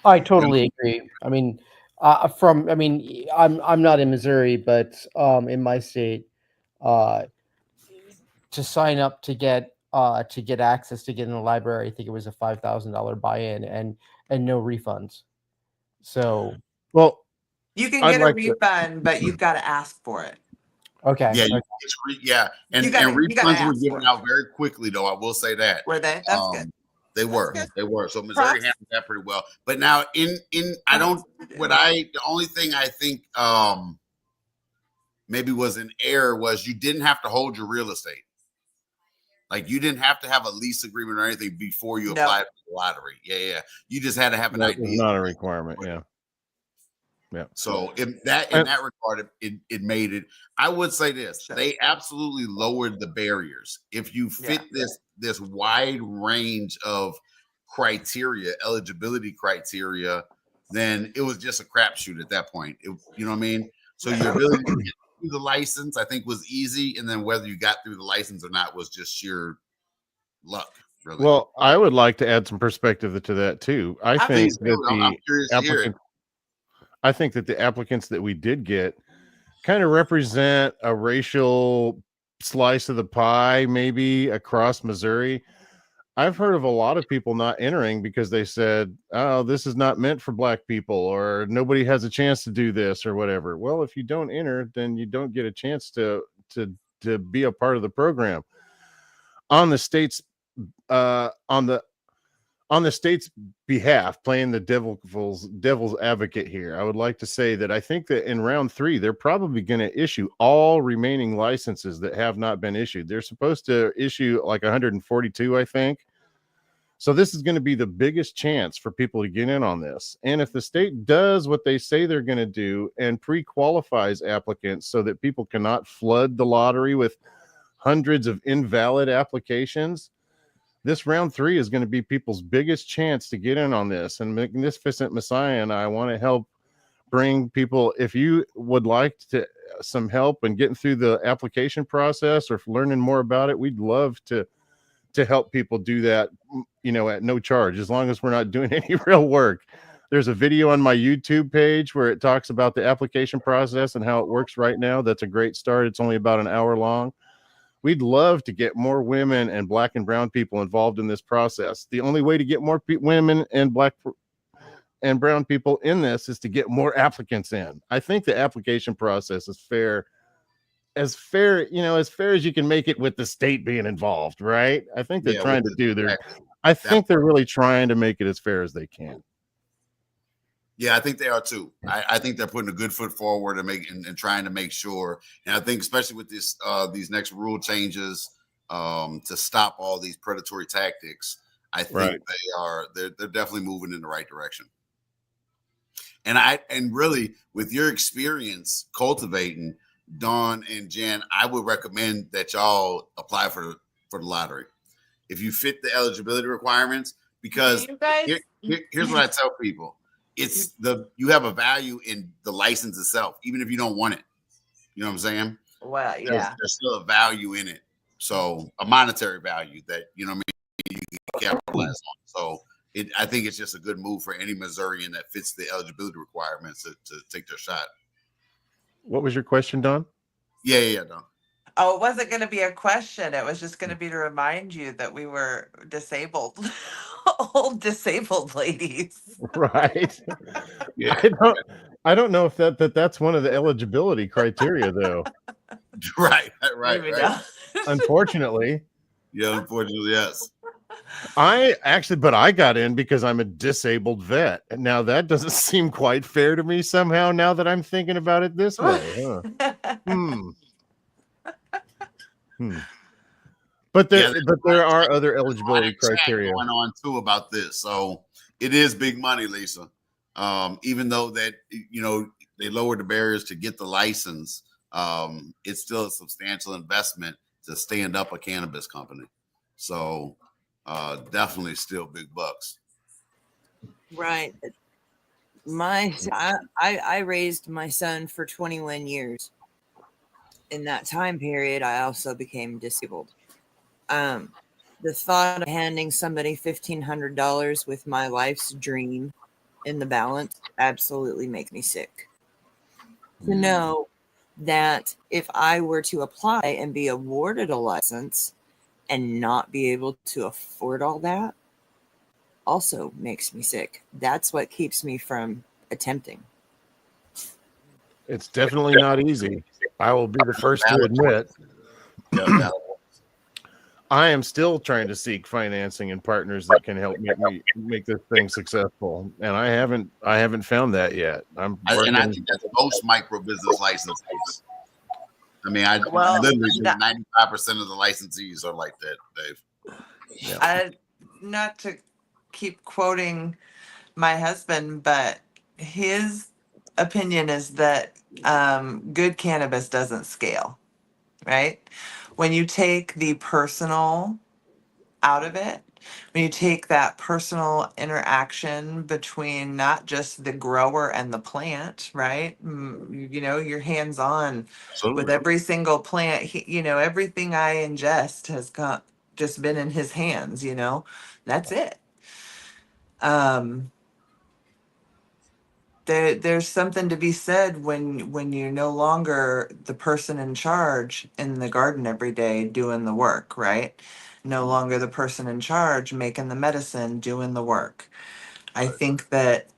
I totally agree. I mean, I'm not in Missouri, but in my state, uh, to sign up to get access to get in the library, I think it was a $5,000 buy-in and no refunds. So, well, You can I'd get a like to. refund, but you've got to ask for it. okay, Yeah, okay. and You gotta refunds were ask given for it. out very quickly, though. I will say that. Were they? That's good. They That's were, good. they were. So Missouri Props. handled that pretty well. But now I don't. The only thing I think maybe was an error was you didn't have to hold your real estate. Like you didn't have to have a lease agreement or anything before you applied for the lottery. Yeah. You just had to have an That ID. was not a requirement. Yeah. So in that regard, it made it. I would say this: they absolutely lowered the barriers. If you fit this wide range of criteria, eligibility criteria, then it was just a crapshoot at that point. You know what I mean? So your ability to get through the license, I think, was easy, and then whether you got through the license or not was just sheer luck. Really. Well, I would like to add some perspective to that too. I think that I'm curious to hear it. I think that the applicants that we did get kind of represent a racial slice of the pie, maybe across Missouri. I've heard of a lot of people not entering because they said, "Oh, this is not meant for black people," or "Nobody has a chance to do this," or whatever. Well, if you don't enter, then you don't get a chance to be a part of the program. On the state's uh, on the on the state's behalf, playing the devil's advocate here, I would like to say that I think that in round 3, they're probably going to issue all remaining licenses that have not been issued. They're supposed to issue like 142, I think. So this is going to be the biggest chance for people to get in on this. And if the state does what they say they're going to do and pre-qualifies applicants so that people cannot flood the lottery with hundreds of invalid applications, this round 3 is going to be people's biggest chance to get in on this. And Magnificent Messiah and I want to help bring people. If you would like to some help in getting through the application process or learning more about it, we'd love to help people do that, at no charge, as long as we're not doing any real work. There's a video on my YouTube page where it talks about the application process and how it works right now. That's a great start. It's only about an hour long. We'd love to get more women and black and brown people involved in this process. The only way to get more women and black and brown people in this is to get more applicants in. I think the application process is fair, as fair as you can make it with the state being involved, right? I think they're trying to do their, I think they're really trying to make it as fair as they can. Yeah, I think they are too. I think they're putting a good foot forward and trying to make sure. And I think especially with this these next rule changes to stop all these predatory tactics, I think they're definitely moving in the right direction. And really, with your experience cultivating, Dawn and Jen, I would recommend that y'all apply for the lottery if you fit the eligibility requirements, because You guys, here's what I tell people. It's you have a value in the license itself, even if you don't want it. You know what I'm saying? well, yeah. There's still a value in it. So a monetary value that, you can capitalize on. So I think it's just a good move for any Missourian that fits the eligibility requirements to take their shot. What was your question, Don? Yeah, Don. Oh, it wasn't going to be a question. It was just going to be to remind you that we were disabled, old disabled ladies. Right. Yeah. I don't know if that's one of the eligibility criteria, though. Right. Unfortunately. Yeah, unfortunately, yes. But I got in because I'm a disabled vet. And now that doesn't seem quite fair to me somehow, now that I'm thinking about it this way. But there are other eligibility criteria going on too about this. So it is big money, Lisa. Even though that they lowered the barriers to get the license, it's still a substantial investment to stand up a cannabis company. So definitely still big bucks. Right. I raised my son for 21 years. In that time period, I also became disabled. The thought of handing somebody $1,500 with my life's dream in the balance absolutely makes me sick. To know that if I were to apply and be awarded a license and not be able to afford all that also makes me sick. That's what keeps me from attempting. It's definitely not easy. I will be the first to admit. I am still trying to seek financing and partners that can help me make this thing successful, and I haven't found that yet. I think that's most micro business licensees. I mean, literally 95% of the licensees are like that, Dave. Yeah. Not to keep quoting my husband, but his opinion is that good cannabis doesn't scale, right? When you take the personal out of it, when you take that personal interaction between not just the grower and the plant, right? You're hands on with every single plant. Everything I ingest has just been in his hands. That's it. There's something to be said when you're no longer the person in charge in the garden every day doing the work, right? no longer the person in charge making the medicine, doing the work. I think that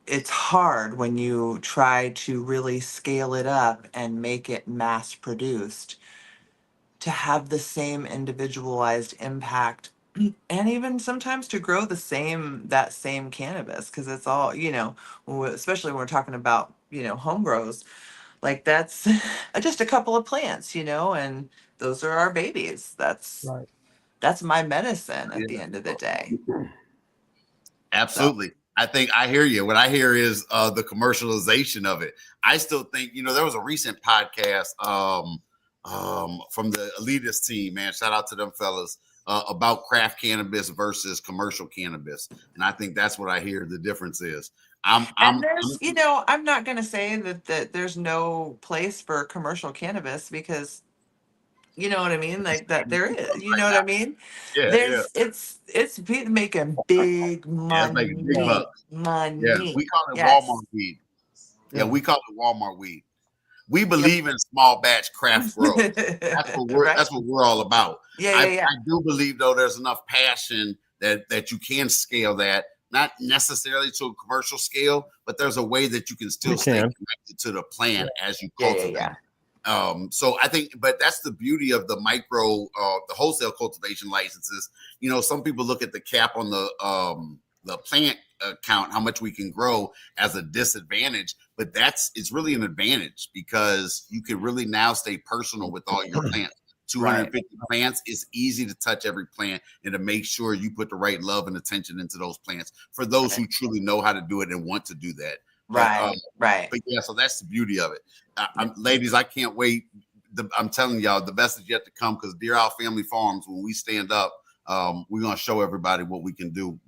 it's hard when you try to really scale it up and make it mass produced to have the same individualized impact and even sometimes to grow that same cannabis, because it's all, especially when we're talking about, home grows, like that's just a couple of plants, and those are our babies. Right. That's my medicine at the Yeah. end of the day. So Absolutely. I think I hear you. What I hear is the commercialization of it. I still think, there was a recent podcast from the elitist team, man. Shout out to them fellas, about craft cannabis versus commercial cannabis. And I think that's what I hear the difference is. and there's, I'm not going to say that there's no place for commercial cannabis, because you know what I mean? Like that there is, you know what I mean? Yeah, yeah. There's making big Yeah, it's making big Yeah. bucks. Yeah, money. we call it Yes. Walmart weed. Yeah, Yeah. we call it Walmart weed. We believe in small batch craft grow. That's Right? what we're all about. Yeah, I, yeah, I yeah. do believe though there's enough passion that you can scale that, not necessarily to a commercial scale, but there's a way that you can still You stay can. connected to the plant as you Yeah, yeah, cultivate. yeah. So I think, but that's the beauty of the the wholesale cultivation licenses. Some people look at the cap on the plant count, how much we can grow, as a disadvantage, but it's really an advantage, because you can really now stay personal with all your plants. 250 plants, it's easy to touch every plant and to make sure you put the right love and attention into those plants for those who truly know how to do it and want to do that. Right, right. But yeah, so that's the beauty of it. Ladies, I can't wait. I'm telling y'all, the best is yet to come, because Dear Owl Family Farms, when we stand up, we're going to show everybody what we can do.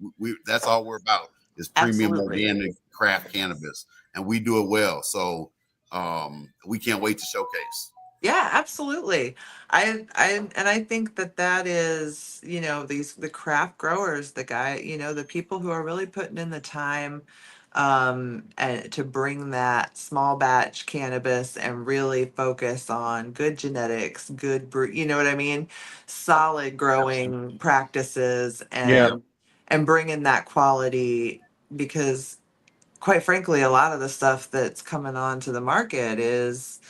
That's all we're about, is premium Absolutely. organic craft cannabis, and we do it well. So we can't wait to showcase. Yeah, absolutely. I think that is, the craft growers, the people who are really putting in the time, and to bring that small batch cannabis and really focus on good genetics, you know what I mean? Solid growing practices, Yeah. and bringing that quality, because quite frankly, a lot of the stuff that's coming onto the market is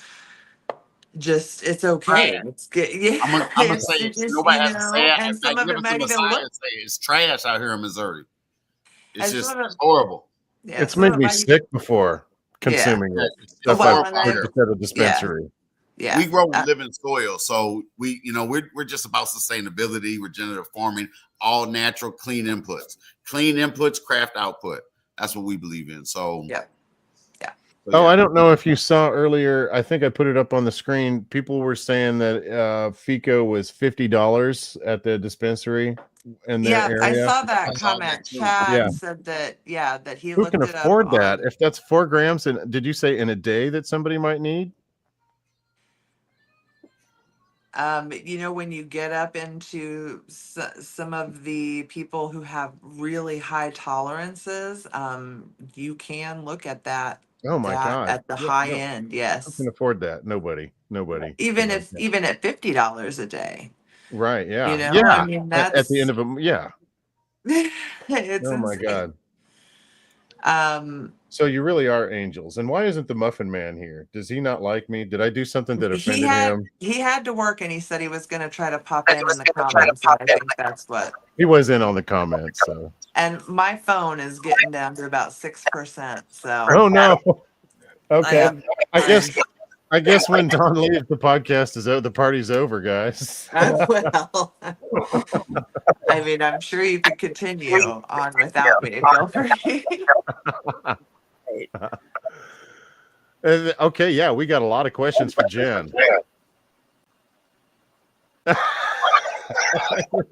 just, it's okay. It's good. Yeah, I'm gonna say it's it. just, Nobody has to say it. and And some of it Magnificent might even Messiah look, say it's trash out here in Missouri. It's and some just of it, horrible. yeah, It's some made of it me might, sick before yeah. consuming it. It's Stuff I've Well, and horrible out purchased here. at a dispensary. Yeah, We grow and live in soil, so we're just about sustainability, regenerative farming, all natural, clean inputs, craft output. That's what we believe in. So, yeah, yeah. Oh, I don't know if you saw earlier. I think I put it up on the screen. People were saying that FICO was $50 at the dispensary in their Yeah, I area. saw I that saw comment. that too. Chad Yeah. said that he Who can looked it up afford that? on. If that's 4 grams, and did you say in a day that somebody might need? When you get up into some of the people who have really high tolerances, you can look at that Oh my that God. at the Yeah, high no, end. who Yes, can afford that? Nobody. even Like if that. even at $50 a day. Right. You Yeah. know, I Yeah. mean, At the end that's of them. Yeah. it's Oh my insane. God. Um, So you really are angels. And why isn't the Muffin Man here? Does he not like me? Did I do something that he offended had him? he had to work, and he said he was going to try to pop in the comments, and I think that's what. He was in on the comments. So. And my phone is getting down to about 6%. So Oh no. Okay. yeah, I guess when Don leaves, the podcast is over. The party's over, guys. well, I mean, I'm sure you could continue on without me. Feel free. Okay, yeah, we got a lot of questions for Jen. You're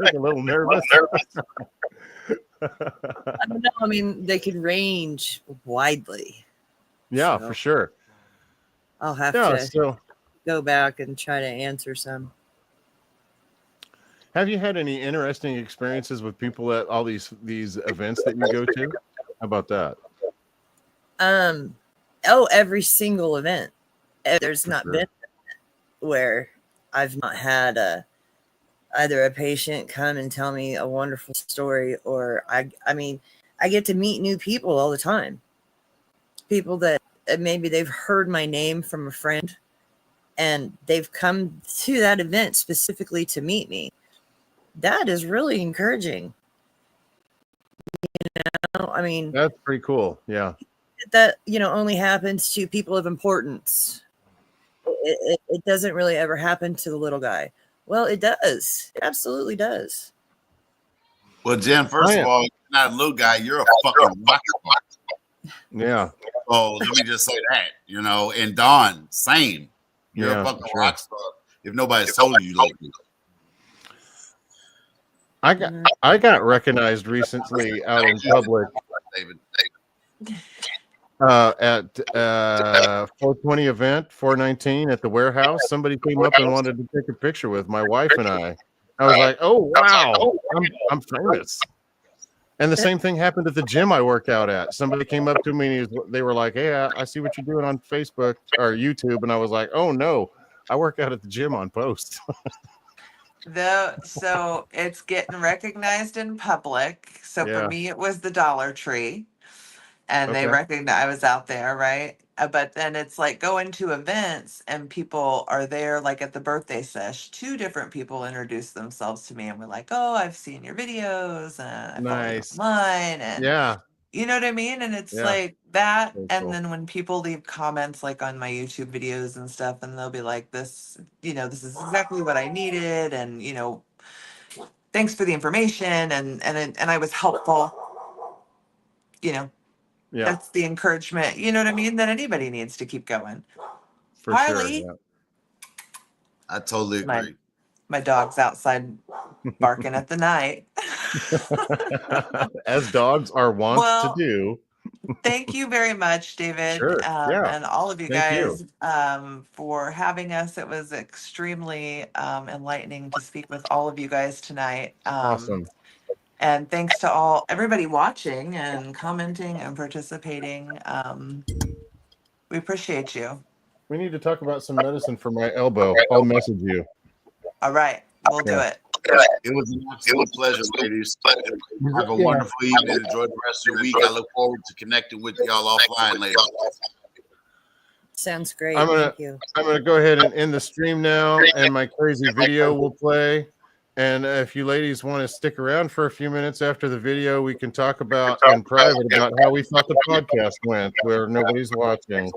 a little nervous. I don't know. I mean, they can range widely. Yeah, So for sure. I'll have Yeah, to so go back and try to answer some. have you had any interesting experiences with people at all these events that you go to? How about that? Every single event. There's For not sure. been where I've not had a either a patient come and tell me a wonderful story, or I mean, I get to meet new people all the time. People that maybe they've heard my name from a friend and they've come to that event specifically to meet me. That is really encouraging. I mean, That's pretty cool. Yeah. that, only happens to people of importance. It doesn't really ever happen to the little guy. Well, it does. It absolutely does. Well, Jen, first of all, you're not a little guy. You're a fucking rock star. Yeah. Oh, let me just say that, and Dawn, same. You're a fucking rock star. If nobody's told you lately. I got recognized recently out in public David. at 420 event 419 at the warehouse. Somebody came up and wanted to take a picture with my wife and I. I was like, oh wow, I'm famous. And the same thing happened at the gym I work out at. Somebody came up to me and they were like, hey, I see what you're doing on Facebook or YouTube. And I was like, oh no, I work out at the gym on post. So it's getting recognized in public. So Yeah. for me, it was the Dollar Tree, and they Okay. recognized I was out there, right? But then it's like going to events and people are there, like at the birthday sesh. 2 different people introduced themselves to me and were like, "Oh, I've seen your videos and I follow you Nice. online." And Yeah. you know what I mean? And it's Yeah. like that. Very And cool. then when people leave comments like on my YouTube videos and stuff, and they'll be like, this is exactly what I needed. And, thanks for the information. And I was helpful. Yeah, That's the encouragement, you know what I mean? That anybody needs to keep going. for sure. Harley, Yeah. I totally agree. my dog's outside barking at the night. As dogs are wont to do. Thank you very much, David, Sure. Yeah. and all of you Thank you. guys for having us. It was extremely enlightening to speak with all of you guys tonight. Awesome. And thanks to everybody watching and commenting and participating. We appreciate you. We need to talk about some medicine for my elbow. I'll message you. All right, we'll do it. It was an absolute pleasure, ladies. Have a wonderful evening. Enjoy the rest of your week. I look forward to connecting with y'all offline later. Sounds great. Thank you. I'm gonna go ahead and end the stream now, and my crazy video will play. And if you ladies want to stick around for a few minutes after the video, we can talk about in private about how we thought the podcast went, where nobody's watching.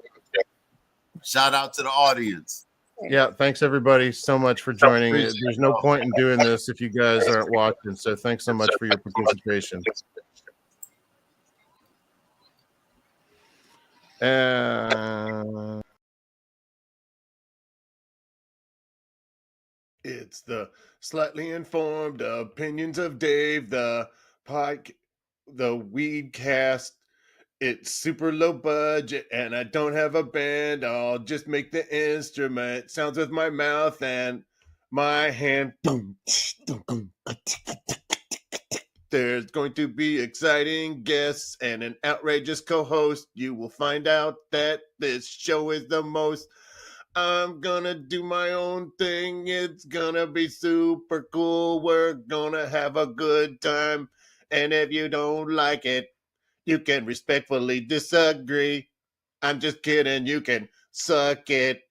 Shout out to the audience. Yeah, thanks everybody so much for joining. There's no point in doing this if you guys aren't watching. So thanks so much for your participation. It's the Slightly Informed Opinions of Dave, the Weedcast. It's super low budget and I don't have a band. I'll just make the instrument sounds with my mouth and my hand. There's going to be exciting guests and an outrageous co-host. You will find out that this show is the most. I'm gonna do my own thing. It's gonna be super cool. We're gonna have a good time. And if you don't like it, you can respectfully disagree. I'm just kidding. You can suck it.